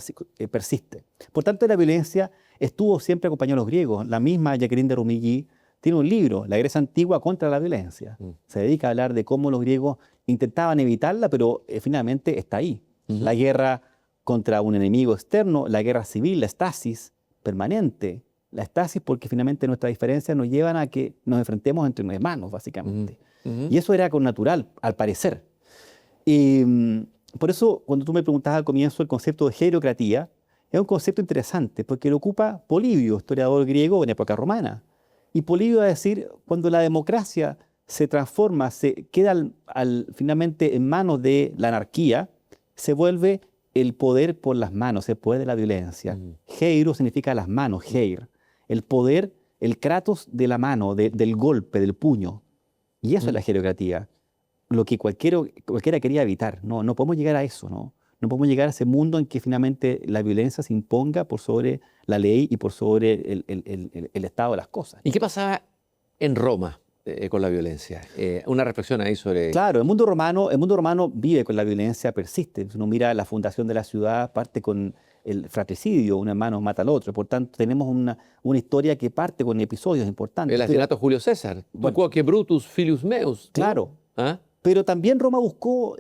Speaker 2: persiste. Por tanto, la violencia estuvo siempre acompañada a los griegos. La misma Jacqueline de Rumilly tiene un libro, La Grecia Antigua contra la violencia. Se dedica a hablar de cómo los griegos intentaban evitarla, pero finalmente está ahí. La guerra contra un enemigo externo, la guerra civil, la estasis permanente. La estasis porque finalmente nuestras diferencias nos llevan a que nos enfrentemos entre hermanos, básicamente. Y eso era con natural, al parecer. Y por eso, cuando tú me preguntabas al comienzo el concepto de hierocratía, es un concepto interesante, porque lo ocupa Polibio, historiador griego en época romana. Y Polibio va a decir, cuando la democracia se transforma, se queda finalmente en manos de la anarquía, se vuelve el poder por las manos, el poder de la violencia. Heiro significa las manos, heir. El poder, el kratos de la mano, del golpe, del puño. Y eso es la hierocratía. Lo que cualquiera quería evitar. No podemos llegar a eso, ¿no? No podemos llegar a ese mundo en que finalmente la violencia se imponga por sobre la ley y por sobre el estado de las cosas.
Speaker 1: ¿Y qué pasaba en Roma con la violencia? Una reflexión ahí sobre...
Speaker 2: Claro, el mundo romano vive con la violencia, persiste. Si uno mira la fundación de la ciudad, parte con el fratricidio, un hermano mata al otro. Por tanto, tenemos una historia que parte con episodios importantes.
Speaker 1: El asesinato de Julio César.
Speaker 2: Bueno.
Speaker 1: Que Brutus filius meus. ¿no?
Speaker 2: Claro.
Speaker 1: ¿Ah?
Speaker 2: Pero también Roma buscó,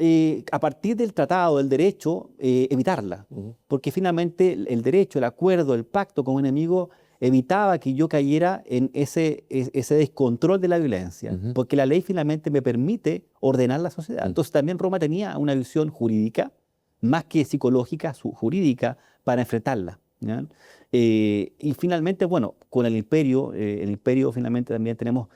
Speaker 2: a partir del tratado, del derecho, evitarla. Porque finalmente el derecho, el acuerdo, el pacto con un enemigo evitaba que yo cayera en ese descontrol de la violencia. Porque la ley finalmente me permite ordenar la sociedad. Entonces también Roma tenía una visión jurídica, más que psicológica, jurídica, para enfrentarla. ¿Ya? Y finalmente, bueno, con el imperio finalmente también tenemos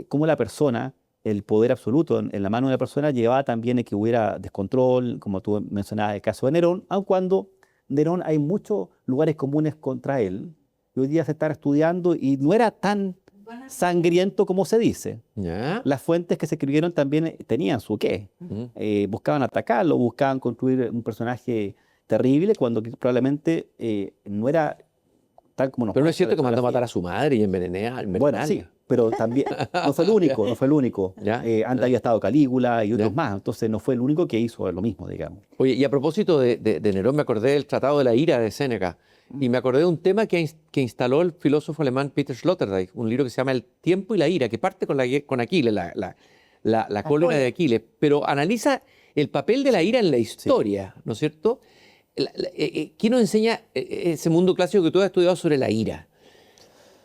Speaker 2: cómo la persona, el poder absoluto en la mano de la persona llevaba también a que hubiera descontrol, como tú mencionabas el caso de Nerón, aun cuando Nerón hay muchos lugares comunes contra él, y hoy día se está estudiando y no era tan sangriento como se dice.
Speaker 1: ¿Ya?
Speaker 2: Las fuentes que se escribieron también tenían su qué.
Speaker 1: Ujú.
Speaker 2: Buscaban atacarlo, buscaban construir un personaje terrible cuando probablemente no era tal como nos
Speaker 1: Pero no es
Speaker 2: muestra
Speaker 1: cierto que
Speaker 2: la
Speaker 1: mandó a matar
Speaker 2: fotografía.
Speaker 1: a su madre y
Speaker 2: Bueno, sí, pero también no fue el único, no fue el único.
Speaker 1: Ya,
Speaker 2: Antes
Speaker 1: ya.
Speaker 2: había estado Calígula y otros
Speaker 1: Ya.
Speaker 2: más, entonces no fue el único que hizo lo mismo, digamos.
Speaker 1: Oye, y a propósito de Nerón, me acordé del Tratado de la Ira de Séneca. Y me acordé de un tema que instaló el filósofo alemán Peter Sloterdijk, un libro que se llama El tiempo y la ira, que parte con Aquiles, la cólera de Aquiles, pero analiza el papel de la ira en la historia, ¿no es cierto? ¿Quién nos enseña ese mundo clásico que tú has estudiado sobre la ira?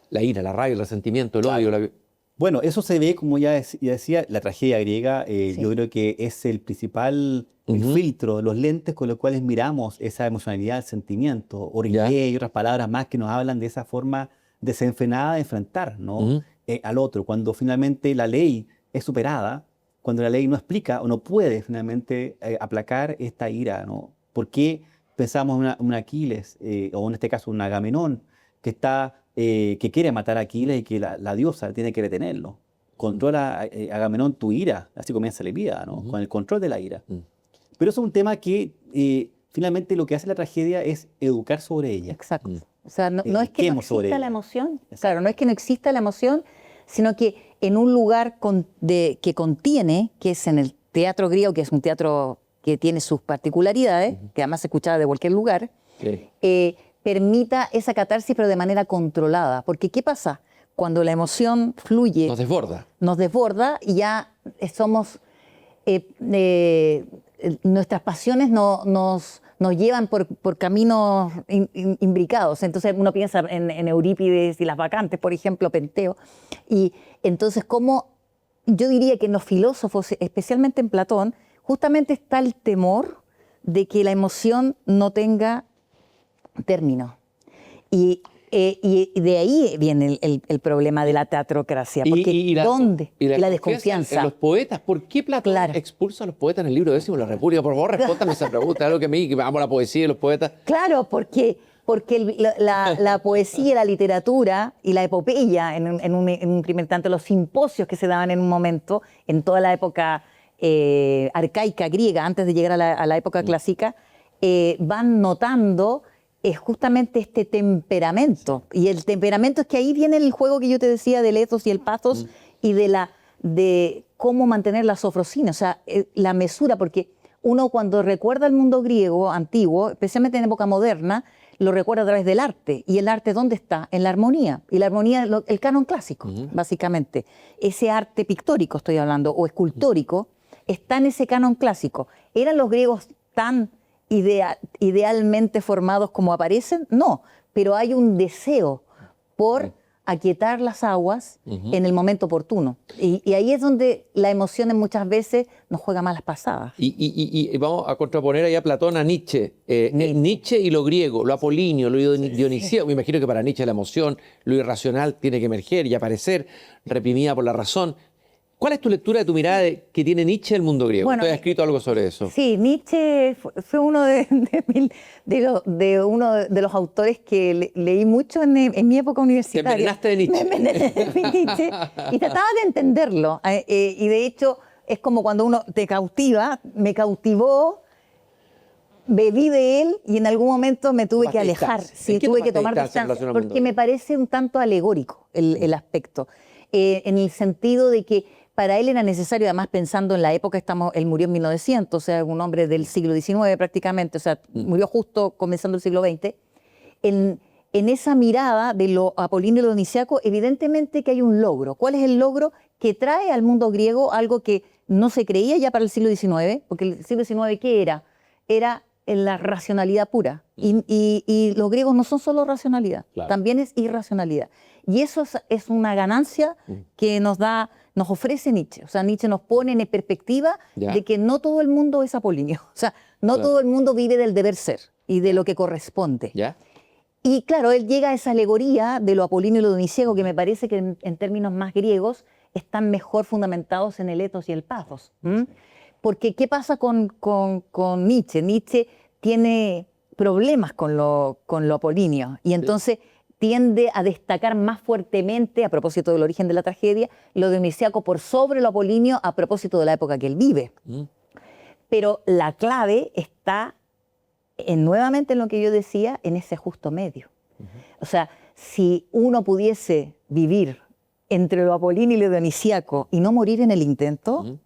Speaker 1: La ira, la rabia, el resentimiento, el odio.
Speaker 2: Bueno, eso se ve, como ya decía, la tragedia griega,
Speaker 3: Sí.
Speaker 2: yo creo que es el principal
Speaker 1: Ujú.
Speaker 2: filtro, los lentes con los cuales miramos esa emocionalidad, el sentimiento, orgueil y otras palabras más que nos hablan de esa forma desenfrenada de enfrentar, ¿no?
Speaker 1: Ujú.
Speaker 2: Al otro, cuando finalmente la ley es superada, cuando la ley no explica o no puede finalmente aplacar esta ira, ¿no? ¿Por qué pensamos en un Aquiles, o en este caso un Agamenón, que quiere matar a Aquiles y que la diosa tiene que detenerlo? Controla, Agamenón, tu ira. Así comienza la Ilíada, ¿no?
Speaker 1: Ujú.
Speaker 2: Con el control de la ira.
Speaker 1: Mm.
Speaker 2: Pero eso es un tema que finalmente lo que hace la tragedia es educar sobre ella.
Speaker 3: Exacto.
Speaker 1: Mm.
Speaker 3: O sea, no es que no
Speaker 2: Eduquemos sobre
Speaker 3: exista la
Speaker 2: ella.
Speaker 3: emoción.
Speaker 2: Exacto.
Speaker 3: Claro, no es que no exista la emoción, sino que en un lugar que contiene, que es en el teatro griego, que es un teatro que tiene sus particularidades, que además se escuchaba de cualquier lugar,
Speaker 1: Sí.
Speaker 3: permita esa catarsis, pero de manera controlada. Porque ¿qué pasa? Cuando la emoción fluye,
Speaker 1: Nos desborda.
Speaker 3: nos desborda y ya somos, nuestras pasiones nos llevan por caminos imbricados. Entonces uno piensa en Eurípides y las bacantes, por ejemplo, Penteo. Y entonces, yo diría que en los filósofos, especialmente en Platón, justamente está el temor de que la emoción no tenga término. Y de ahí viene el problema de la teatrocracia. Porque ¿dónde? Y la desconfianza.
Speaker 1: En los poetas. ¿Por qué Platón
Speaker 3: Claro.
Speaker 1: expulsa a los poetas en el libro décimo de la República? Por favor, respóndame esa pregunta. Algo que a mí, que amo la poesía y los poetas.
Speaker 3: Claro, porque la poesía, la literatura y la epopeya, en un primer tanto, los simposios que se daban en un momento, en toda la época arcaica griega, antes de llegar a la época clásica, van notando justamente este temperamento. Y el temperamento es que ahí viene el juego que yo te decía del ethos y el pathos y de cómo mantener la sofrosina, o sea, la mesura, porque uno cuando recuerda el mundo griego antiguo, especialmente en época moderna, lo recuerda a través del arte. ¿Y el arte dónde está? En la armonía. Y la armonía, el canon clásico, básicamente. Ese arte pictórico, estoy hablando, o escultórico, está en ese canon clásico. ¿Eran los griegos tan idealmente formados como aparecen? No, pero hay un deseo por aquietar las aguas en el momento oportuno. Y ahí es donde la emoción muchas veces nos juega malas pasadas.
Speaker 1: Y vamos a contraponer ahí a Platón a Nietzsche. Nietzsche y lo griego, lo apolíneo, lo dionisíaco. Me imagino que para Nietzsche la emoción, lo irracional tiene que emerger y aparecer, reprimida por la razón. ¿Cuál es tu lectura de tu mirada que tiene Nietzsche del mundo griego?
Speaker 3: Bueno,
Speaker 1: ¿Tú has escrito algo sobre eso?
Speaker 3: Sí, Nietzsche fue uno de los autores que leí mucho en mi época universitaria.
Speaker 1: ¿Te envenenaste de Nietzsche?
Speaker 3: Me envenené de Nietzsche y trataba de entenderlo. Y de hecho, es como cuando uno te cautiva, me cautivó, bebí de él y en algún momento me tuve que alejar. Sí, tuve que tomar distancia porque me parece un tanto alegórico el aspecto. En el sentido de que para él era necesario, además pensando en la época, él murió en 1900, o sea, un hombre del siglo XIX prácticamente, o sea, murió justo comenzando el siglo XX, en esa mirada de lo apolíneo y lo dionisíaco, evidentemente que hay un logro. ¿Cuál es el logro? Que trae al mundo griego algo que no se creía ya para el siglo XIX, porque el siglo XIX, ¿qué era? Era la racionalidad pura. Y los griegos no son solo racionalidad, también es irracionalidad. Y eso es una ganancia que nos ofrece Nietzsche. O sea, Nietzsche nos pone en perspectiva de que no todo el mundo es apolíneo. O sea, no todo el mundo vive del deber ser y de lo que corresponde. Y claro, él llega a esa alegoría de lo apolíneo y lo dionisíaco, que me parece que en términos más griegos están mejor fundamentados en el ethos y el pathos. Porque ¿qué pasa con Nietzsche? Nietzsche tiene problemas con lo apolíneo y entonces tiende a destacar más fuertemente, a propósito del origen de la tragedia, lo dionisiaco por sobre lo apolíneo a propósito de la época que él vive. Pero la clave está nuevamente en lo que yo decía, en ese justo medio. O sea, si uno pudiese vivir entre lo apolíneo y lo dionisiaco y no morir en el intento,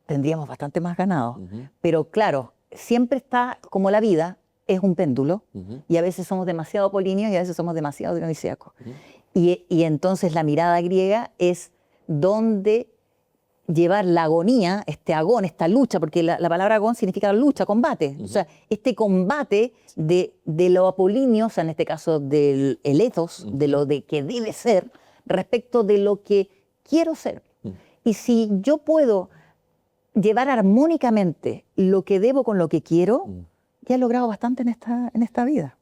Speaker 3: tendríamos bastante más ganado. Pero claro, siempre está como la vida, es un péndulo, y a veces somos demasiado apolíneos y a veces somos demasiado dionisiacos. Y entonces la mirada griega es donde llevar la agonía, este agón, esta lucha, porque la palabra agón significa lucha, combate. O sea, este combate de lo apolíneo, o sea, en este caso del ethos, de lo de que debe ser, respecto de lo que quiero ser. Y si yo puedo llevar armónicamente lo que debo con lo que quiero, ya he logrado bastante en esta vida.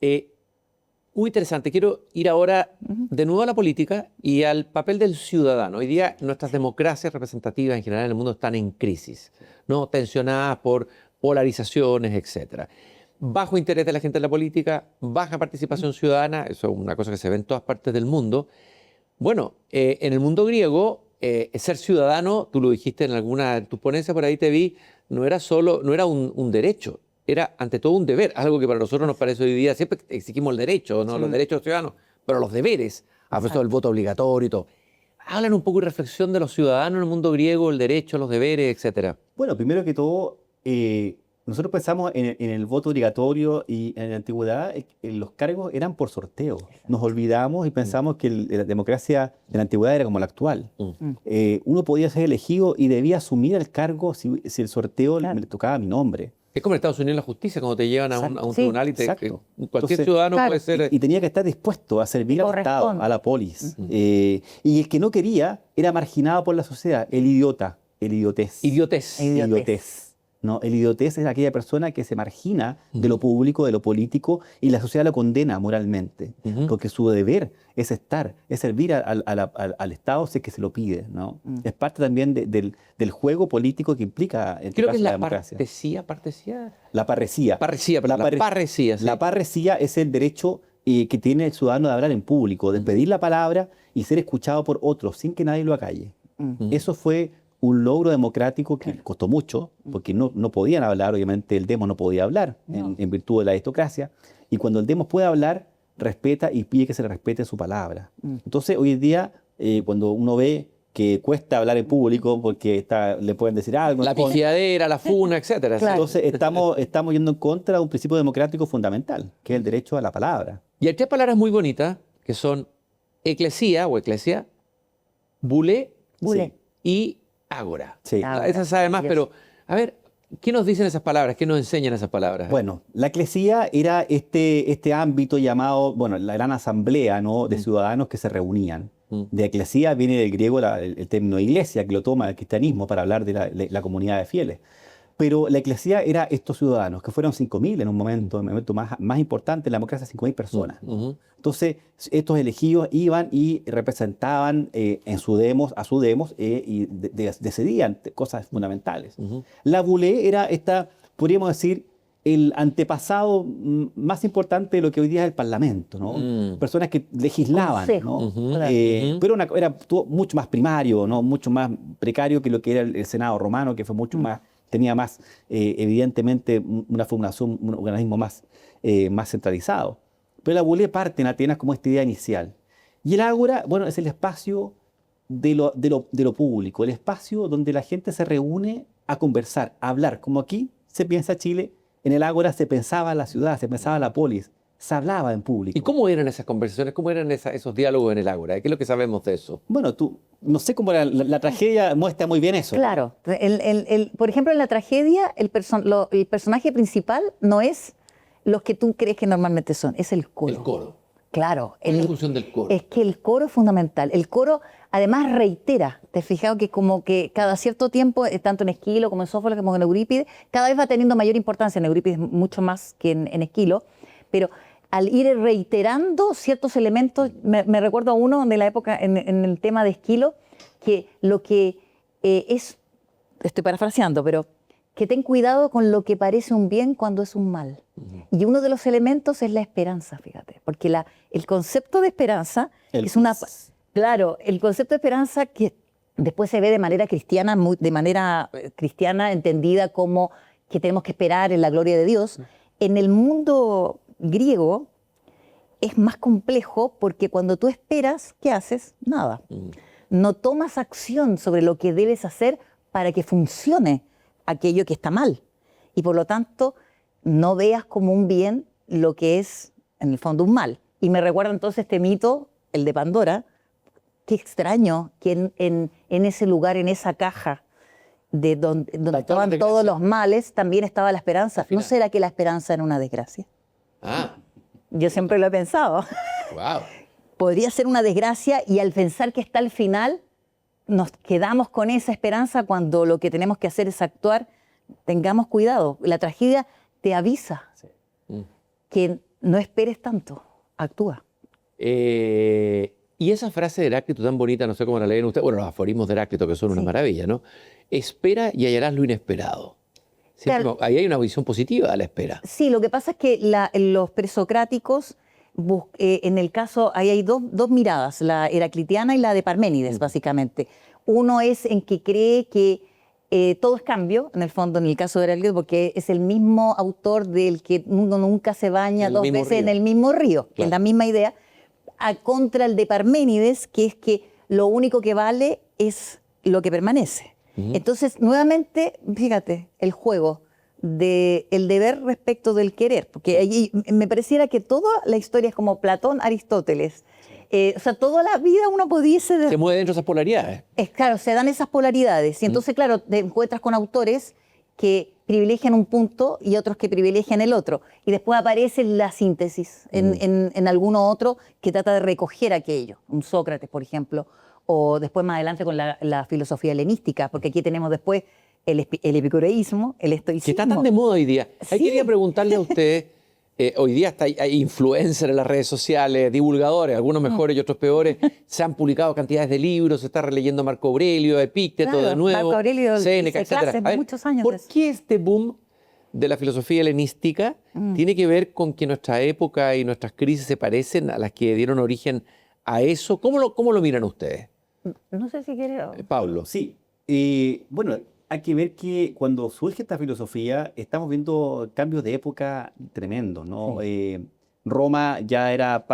Speaker 1: Muy interesante. Quiero ir ahora de nuevo a la política y al papel del ciudadano. Hoy día nuestras democracias representativas en general en el mundo están en crisis, ¿no? Tensionadas por polarizaciones, etc. Bajo interés de la gente en la política, baja participación ciudadana, eso es una cosa que se ve en todas partes del mundo. Bueno, en el mundo griego, ser ciudadano, tú lo dijiste en alguna de tus ponencias, por ahí te vi, no era un derecho, era ante todo un deber, algo que para nosotros nos parece hoy día, siempre exigimos el derecho, ¿no? Los derechos ciudadanos, pero los deberes, a propósito del voto obligatorio y todo. Hablan un poco y reflexión de los ciudadanos en el mundo griego, el derecho, los deberes, etcétera.
Speaker 2: Bueno, primero que todo, nosotros pensamos en el voto obligatorio y en la antigüedad los cargos eran por sorteo. Nos olvidamos y pensamos que la democracia de la antigüedad era como la actual. Uno podía ser elegido y debía asumir el cargo si el sorteo le tocaba mi nombre.
Speaker 1: Es como en Estados Unidos en la justicia, cuando te llevan a un tribunal y cualquier
Speaker 2: Entonces,
Speaker 1: ciudadano puede ser...
Speaker 2: Y tenía que estar dispuesto a servir al Estado, a la polis. Y el que no quería era marginado por la sociedad, el idiota, el idiotez.
Speaker 1: Idiotez.
Speaker 2: No, el idiotez es aquella persona que se margina de lo público, de lo político, y la sociedad lo condena moralmente, porque su deber es servir al Estado si es que se lo pide, ¿no? Es parte también del juego político que implica
Speaker 1: Creo que es la
Speaker 2: democracia.
Speaker 1: La parresía, sí.
Speaker 2: La parresía es el derecho que tiene el ciudadano de hablar en público, de pedir la palabra y ser escuchado por otros sin que nadie lo acalle. Eso fue un logro democrático que costó mucho, porque no podían hablar, obviamente el demos no podía hablar en virtud de la aristocracia, y cuando el demos puede hablar, respeta y pide que se le respete su palabra. Entonces hoy en día, cuando uno ve que cuesta hablar en público porque le pueden decir algo.
Speaker 1: La pifiadera, la funa, etcétera.
Speaker 3: Claro.
Speaker 2: Entonces estamos yendo en contra de un principio democrático fundamental, que es el derecho a la palabra.
Speaker 1: Y hay tres palabras muy bonitas, que son eclesía o eclesia, bulé y ágora.
Speaker 2: Sí.
Speaker 1: Esa sabe más, pero a ver, ¿qué nos dicen esas palabras? ¿Qué nos enseñan esas palabras?
Speaker 2: Bueno, la eclesía era este ámbito llamado, la gran asamblea, ¿no?, de ciudadanos que se reunían. De eclesía viene del griego el término iglesia, que lo toma el cristianismo para hablar de la comunidad de fieles. Pero la eclesía era estos ciudadanos, que fueron 5.000 en un momento más importante en la democracia, 5.000 personas. Entonces, estos elegidos iban y representaban a su demos y decidían cosas fundamentales. La bulé era podríamos decir, el antepasado más importante de lo que hoy día es el Parlamento, ¿no? Personas que legislaban,
Speaker 3: Consejo,
Speaker 2: ¿no? Pero era mucho más primario, ¿no? Mucho más precario que lo que era el Senado romano, que fue mucho más... Tenía más, evidentemente, una formulación, un organismo más centralizado. Pero la bulé parte en Atenas como esta idea inicial. Y el ágora, es el espacio de lo público, el espacio donde la gente se reúne a conversar, a hablar. Como aquí se piensa Chile, en el ágora se pensaba la ciudad, se pensaba la polis, se hablaba en público.
Speaker 1: ¿Y cómo eran esas conversaciones? ¿Cómo eran esos diálogos en el ágora? ¿Qué es lo que sabemos de eso?
Speaker 2: Bueno, no sé cómo la tragedia muestra muy bien eso.
Speaker 3: Claro. Por ejemplo, en la tragedia, el personaje principal no es los que tú crees que normalmente son, es el coro.
Speaker 1: El coro.
Speaker 3: Claro.
Speaker 1: ¿Cuál es la función del coro?
Speaker 3: Es que el coro es fundamental. El coro, además, reitera. ¿Te has fijado que como que cada cierto tiempo, tanto en Esquilo como en Sófocles como en Eurípides, cada vez va teniendo mayor importancia? En Eurípides mucho más que en Esquilo. Pero al ir reiterando ciertos elementos, me recuerdo a uno de la época en el tema de Esquilo, que lo que estoy parafraseando, pero que ten cuidado con lo que parece un bien cuando es un mal. Y uno de los elementos es la esperanza, fíjate, porque el concepto de esperanza es una... Claro, el concepto de esperanza que después se ve de manera cristiana, entendida como que tenemos que esperar en la gloria de Dios. En el mundo griego es más complejo porque cuando tú esperas, ¿qué haces? Nada. No tomas acción sobre lo que debes hacer para que funcione aquello que está mal. Y por lo tanto, no veas como un bien lo que es, en el fondo, un mal. Y me recuerda entonces este mito, el de Pandora. Qué extraño que en ese lugar, en esa caja, donde estaban todos los males, también estaba la esperanza. ¿No será que la esperanza era una desgracia?
Speaker 1: Ah.
Speaker 3: Yo siempre lo he pensado.
Speaker 1: Wow.
Speaker 3: Podría ser una desgracia y al pensar que está al final, nos quedamos con esa esperanza cuando lo que tenemos que hacer es actuar. Tengamos cuidado. La tragedia te avisa que no esperes tanto. Actúa.
Speaker 1: Y esa frase de Heráclito tan bonita, no sé cómo la leen ustedes, bueno, los aforismos de Heráclito que son una maravilla, ¿no? Espera y hallarás lo inesperado. Claro. Ahí hay una visión positiva a la espera.
Speaker 3: Sí, lo que pasa es que los presocráticos, en el caso, ahí hay dos miradas, la heraclitiana y la de Parménides, básicamente. Uno es en que cree que todo es cambio, en el fondo, en el caso de Heráclito, porque es el mismo autor del que uno nunca se baña dos veces en el mismo río, claro. Es la misma idea, contra el de Parménides, que es que lo único que vale es lo que permanece. Entonces, nuevamente, fíjate, el juego del deber respecto del querer, porque allí me pareciera que toda la historia es como Platón, Aristóteles. O sea, toda la vida uno pudiese...
Speaker 1: Se mueve dentro de esas polaridades.
Speaker 3: Claro, se dan esas polaridades. Y entonces, claro, te encuentras con autores que privilegian un punto y otros que privilegian el otro. Y después aparece la síntesis en alguno otro que trata de recoger aquello. Un Sócrates, por ejemplo, o después más adelante con la filosofía helenística, porque aquí tenemos después el epicureísmo, el estoicismo.
Speaker 1: Que está tan de moda hoy día.
Speaker 3: Sí.
Speaker 1: Ahí quería preguntarle a usted, hoy día hay influencers en las redes sociales, divulgadores, algunos mejores y otros peores, se han publicado cantidades de libros, se está releyendo Marco Aurelio, Epicteto de nuevo,
Speaker 3: Marco Aurelio,
Speaker 1: Séneca, etc.
Speaker 3: Muchos años
Speaker 1: ¿Por qué este boom de la filosofía helenística tiene que ver con que nuestra época y nuestras crisis se parecen a las que dieron origen a eso? ¿Cómo lo miran ustedes?
Speaker 3: No sé si quiere...
Speaker 2: Pablo, sí. Bueno, hay que ver que cuando surge esta filosofía estamos viendo cambios de época tremendos, ¿no? Sí. Roma ya era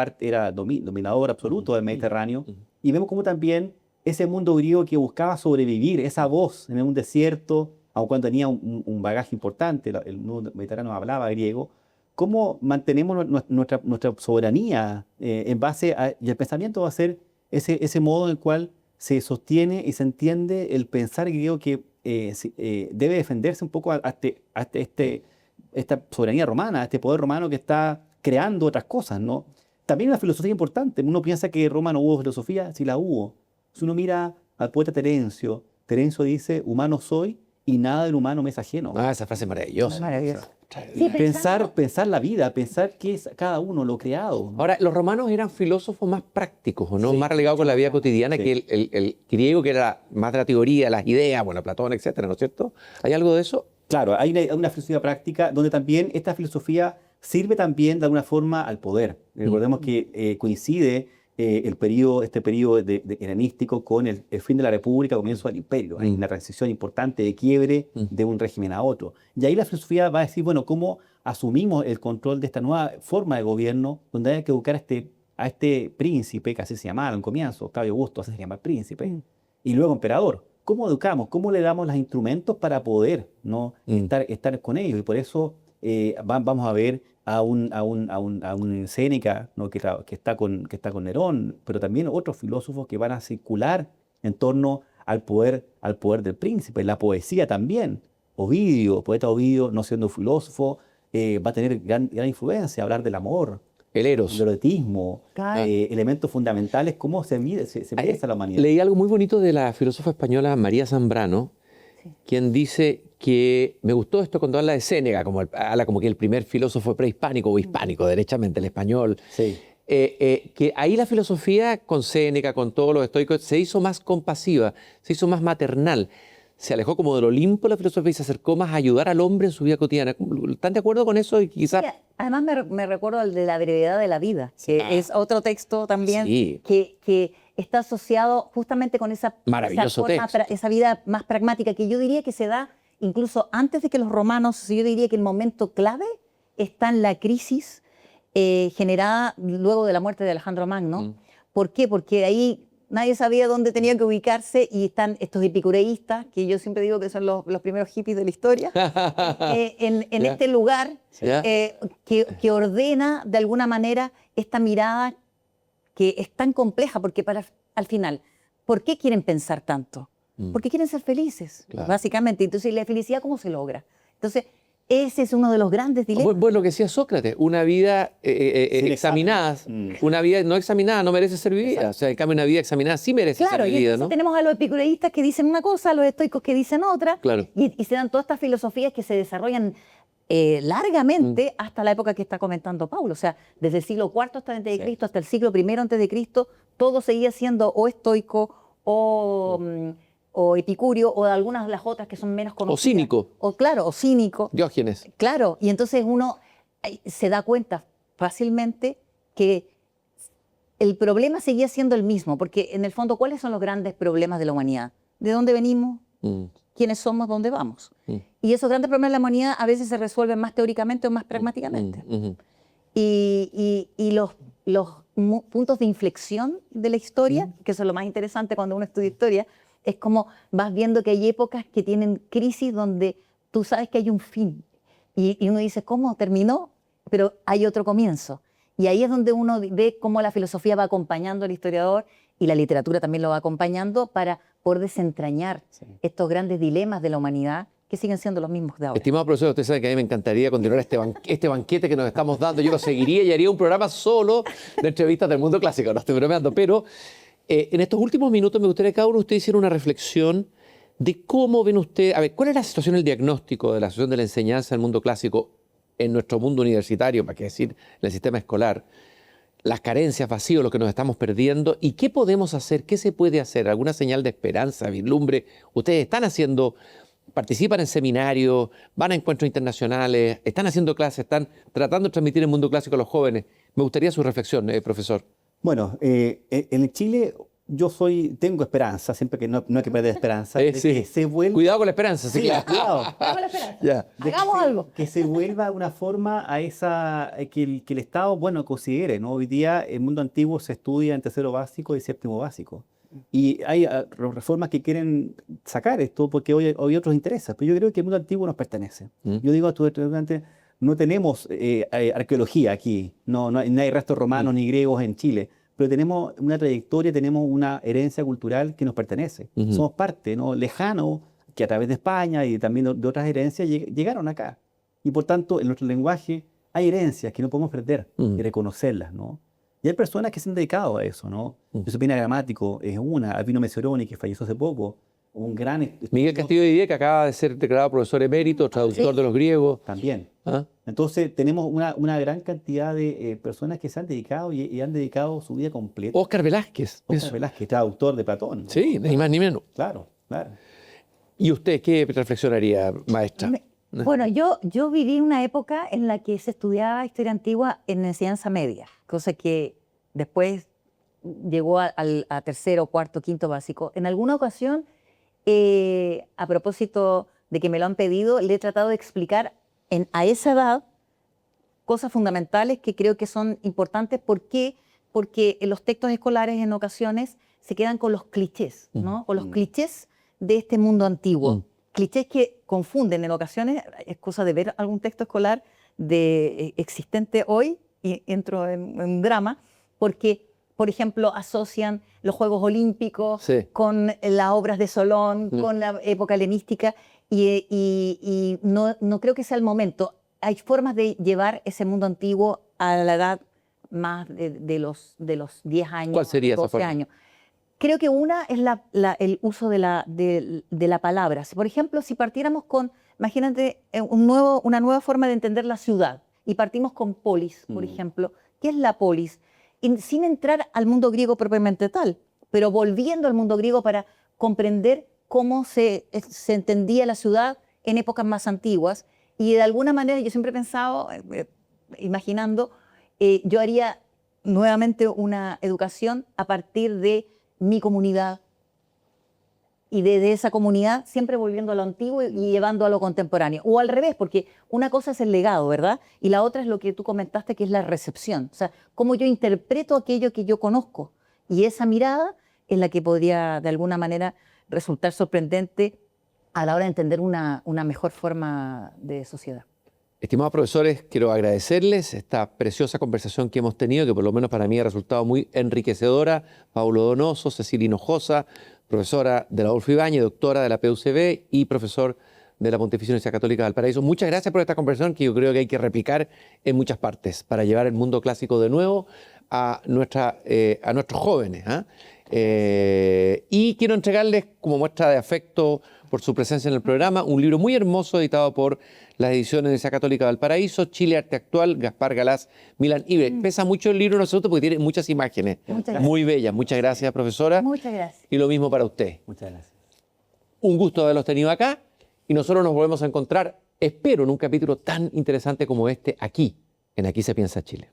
Speaker 2: dominador absoluto del Mediterráneo y vemos como también ese mundo griego que buscaba sobrevivir, esa voz en un desierto, aun cuando tenía un bagaje importante, el mundo mediterráneo hablaba griego, cómo mantenemos nuestra soberanía en base y el pensamiento va a ser ese modo en el cual se sostiene y se entiende el pensar griego que debe defenderse un poco a esta soberanía romana, a este poder romano que está creando otras cosas, ¿no? También una filosofía importante. Uno piensa que en Roma no hubo filosofía, sí la hubo. Si uno mira al poeta Terencio dice, humano soy y nada del humano me es ajeno.
Speaker 1: Ah, esa frase es maravillosa.
Speaker 3: Maravillosa.
Speaker 2: Sí, pensar la vida, pensar qué es cada uno, lo creado, ¿no?
Speaker 1: Ahora, los romanos eran filósofos más prácticos, ¿o no?
Speaker 2: Sí,
Speaker 1: más relegados con la vida cotidiana que el griego, que era más de la teoría, las ideas, bueno, Platón, etcétera, ¿no es cierto? ¿Hay algo de eso?
Speaker 2: Claro, hay una filosofía práctica donde también esta filosofía sirve también de alguna forma al poder. Recordemos que coincide este periodo helenístico con el fin de la República, comienzo del Imperio. Hay una transición importante de quiebre de un régimen a otro. Y ahí la filosofía va a decir, bueno, ¿cómo asumimos el control de esta nueva forma de gobierno donde hay que educar a este príncipe, que así se llamaba en comienzo, Octavio Augusto, así se llama príncipe, y luego emperador? ¿Cómo educamos? ¿Cómo le damos los instrumentos para poder, ¿no? estar con ellos? Y por eso vamos a ver a un Séneca, ¿no? que está con Nerón, pero también otros filósofos que van a circular en torno al poder del príncipe. La poesía también. Poeta Ovidio, no siendo filósofo, va a tener gran influencia, hablar del amor,
Speaker 1: el eros,
Speaker 2: el erotismo, elementos fundamentales, cómo se mide a la humanidad.
Speaker 1: Leí algo muy bonito de la filósofa española María Zambrano, quien dice que, me gustó esto cuando habla de Séneca, habla como que el primer filósofo prehispánico o hispánico, derechamente, el español, que ahí la filosofía con Séneca, con todos los estoicos, se hizo más compasiva, se hizo más maternal. se alejó como del Olimpo de la filosofía y se acercó más a ayudar al hombre en su vida cotidiana. ¿Están de acuerdo con eso? Y quizás...
Speaker 3: Sí, además me recuerdo el de la brevedad de la vida, que es otro texto también
Speaker 1: Sí.
Speaker 3: que está asociado justamente con
Speaker 1: Maravilloso texto.
Speaker 3: esa vida más pragmática que yo diría que se da incluso antes de que los romanos, yo diría que el momento clave está en la crisis generada luego de la muerte de Alejandro Magno. ¿Por qué? Porque ahí nadie sabía dónde tenía que ubicarse y están estos epicureístas, que yo siempre digo que son los primeros hippies de la historia, en
Speaker 1: Ya.
Speaker 3: este lugar
Speaker 1: Ya.
Speaker 3: que ordena de alguna manera esta mirada que es tan compleja, porque al final, ¿por qué quieren pensar tanto? Porque quieren ser felices,
Speaker 1: Claro.
Speaker 3: básicamente. Entonces, ¿la felicidad cómo se logra? Entonces, ese es uno de los grandes dilemas.
Speaker 1: Bueno, lo que decía Sócrates, una vida
Speaker 2: Sin
Speaker 1: examinada,
Speaker 2: examen.
Speaker 1: una vida no examinada no merece ser vivida. O sea, en cambio, una vida examinada sí merece
Speaker 3: Claro,
Speaker 1: ser
Speaker 3: y
Speaker 1: vivida,
Speaker 3: entonces
Speaker 1: ¿no?
Speaker 3: tenemos a los epicureístas que dicen una cosa, a los estoicos que dicen otra,
Speaker 1: Claro.
Speaker 3: y se dan todas estas filosofías que se desarrollan largamente hasta la época que está comentando Paulo. O sea, desde el siglo IV antes de Cristo hasta el siglo I antes de Cristo, todo seguía siendo o estoico o epicurio o de algunas de las otras que son menos conocidas.
Speaker 1: O cínico.
Speaker 3: O cínico.
Speaker 1: Diógenes.
Speaker 3: Claro, y entonces uno se da cuenta fácilmente que el problema seguía siendo el mismo, porque en el fondo, ¿cuáles son los grandes problemas de la humanidad? ¿De dónde venimos? ¿Quiénes somos? ¿Dónde vamos? Y esos grandes problemas de la humanidad a veces se resuelven más teóricamente o más pragmáticamente. Y los puntos de inflexión de la historia, que eso es lo más interesante cuando uno estudia historia, es como vas viendo que hay épocas que tienen crisis donde tú sabes que hay un fin. Y uno dice, ¿cómo terminó? Pero hay otro comienzo. Y ahí es donde uno ve cómo la filosofía va acompañando al historiador y la literatura también lo va acompañando para poder desentrañar estos grandes dilemas de la humanidad que siguen siendo los mismos de ahora.
Speaker 1: Estimado profesor, usted sabe que a mí me encantaría continuar este banquete que nos estamos dando. Yo lo seguiría y haría un programa solo de entrevistas del mundo clásico. No estoy bromeando, pero en estos últimos minutos me gustaría que cada uno de ustedes hiciera una reflexión de cómo ven ustedes, a ver, ¿cuál es la situación, el diagnóstico de la situación de la enseñanza del mundo clásico en nuestro mundo universitario, para qué decir, en el sistema escolar? Las carencias, vacíos, lo que nos estamos perdiendo, y qué podemos hacer, qué se puede hacer, alguna señal de esperanza, vislumbre. Ustedes están haciendo, participan en seminarios, van a encuentros internacionales, están haciendo clases, están tratando de transmitir el mundo clásico a los jóvenes. Me gustaría su reflexión, profesor.
Speaker 2: Bueno, en Chile tengo esperanza, siempre que no hay que perder esperanza, de
Speaker 1: Sí.
Speaker 2: que se vuelva...
Speaker 1: Cuidado con la esperanza, sí,
Speaker 2: Sí,
Speaker 1: claro.
Speaker 2: cuidado.
Speaker 3: Hagamos la esperanza.
Speaker 1: Ya.
Speaker 2: De que
Speaker 3: Hagamos
Speaker 2: se-
Speaker 3: algo.
Speaker 2: Que se vuelva una forma a esa que el Estado, bueno, considere, ¿no? Hoy día el mundo antiguo se estudia en tercero básico y séptimo básico. Y hay reformas que quieren sacar esto porque hoy otros intereses, pero yo creo que el mundo antiguo nos pertenece. Yo digo a tu estudiante, no tenemos arqueología aquí, no hay restos romanos ni griegos en Chile, pero tenemos una trayectoria, tenemos una herencia cultural que nos pertenece. Somos parte, ¿no? Lejano, que a través de España y también de otras herencias llegaron acá. Y por tanto, en nuestro lenguaje hay herencias que no podemos perder y reconocerlas, ¿no? Y hay personas que se han dedicado a eso, ¿no? Josefina Gramático es una, Albino Meceroni, que falleció hace poco, un gran
Speaker 1: Miguel Castillo de Didier, que acaba de ser declarado profesor emérito, traductor de los griegos.
Speaker 2: también.
Speaker 1: ¿Ah?
Speaker 2: Entonces, tenemos una gran cantidad de personas que se han dedicado y han dedicado su vida completa.
Speaker 1: Oscar Velázquez.
Speaker 2: Oscar
Speaker 1: Eso.
Speaker 2: Velázquez, traductor de Platón, ¿no?
Speaker 1: Sí, ni más ni menos.
Speaker 2: Claro, claro.
Speaker 1: ¿Y usted qué reflexionaría, maestra?
Speaker 3: Bueno, yo viví una época en la que se estudiaba historia antigua en enseñanza media, cosa que después llegó a tercero, cuarto, quinto básico. En alguna ocasión, a propósito de que me lo han pedido, le he tratado de explicar a esa edad cosas fundamentales que creo que son importantes. ¿Por qué? Porque en los textos escolares en ocasiones se quedan con los clichés, ¿no? Con los clichés de este mundo antiguo. Clichés que confunden en ocasiones. Es cosa de ver algún texto escolar existente hoy, y entro en un drama, porque, por ejemplo, asocian los Juegos Olímpicos con las obras de Solón, con la época helenística, y no creo que sea el momento. Hay formas de llevar ese mundo antiguo a la edad más de los 10 años,
Speaker 1: ¿Cuál sería
Speaker 3: 12
Speaker 1: esa forma?
Speaker 3: años. Creo que una es el uso de la palabra. Por ejemplo, si partiéramos con, imagínate, una nueva forma de entender la ciudad, y partimos con polis, por ejemplo. ¿Qué es la polis? Sin entrar al mundo griego propiamente tal, pero volviendo al mundo griego para comprender cómo se entendía la ciudad en épocas más antiguas. Y de alguna manera yo siempre he pensado, imaginando, yo haría nuevamente una educación a partir de mi comunidad y de esa comunidad siempre volviendo a lo antiguo y llevando a lo contemporáneo. O al revés, porque una cosa es el legado, ¿verdad? Y la otra es lo que tú comentaste, que es la recepción. O sea, cómo yo interpreto aquello que yo conozco. Y esa mirada es la que podría, de alguna manera, resultar sorprendente a la hora de entender una mejor forma de sociedad.
Speaker 1: Estimados profesores, quiero agradecerles esta preciosa conversación que hemos tenido, que por lo menos para mí ha resultado muy enriquecedora. Paulo Donoso, Cecilia Hinojosa, profesora de la Adolfo Ibáñez, doctora de la PUCB y profesor de la Pontificia Universidad Católica de Valparaíso. Muchas gracias por esta conversación que yo creo que hay que replicar en muchas partes para llevar el mundo clásico de nuevo a nuestros jóvenes. Y quiero entregarles, como muestra de afecto por su presencia en el programa, un libro muy hermoso editado por las ediciones de la Universidad Católica de Valparaíso, Chile, Arte Actual, Gaspar Galaz, Milan Ibe. Pesa mucho el libro nosotros porque tiene muchas imágenes muy bellas. Muchas gracias, profesora.
Speaker 3: Muchas gracias.
Speaker 1: Y lo mismo para usted.
Speaker 2: Muchas gracias.
Speaker 1: Un gusto haberlos tenido acá y nosotros nos volvemos a encontrar, espero, en un capítulo tan interesante como este aquí, en Aquí se piensa Chile.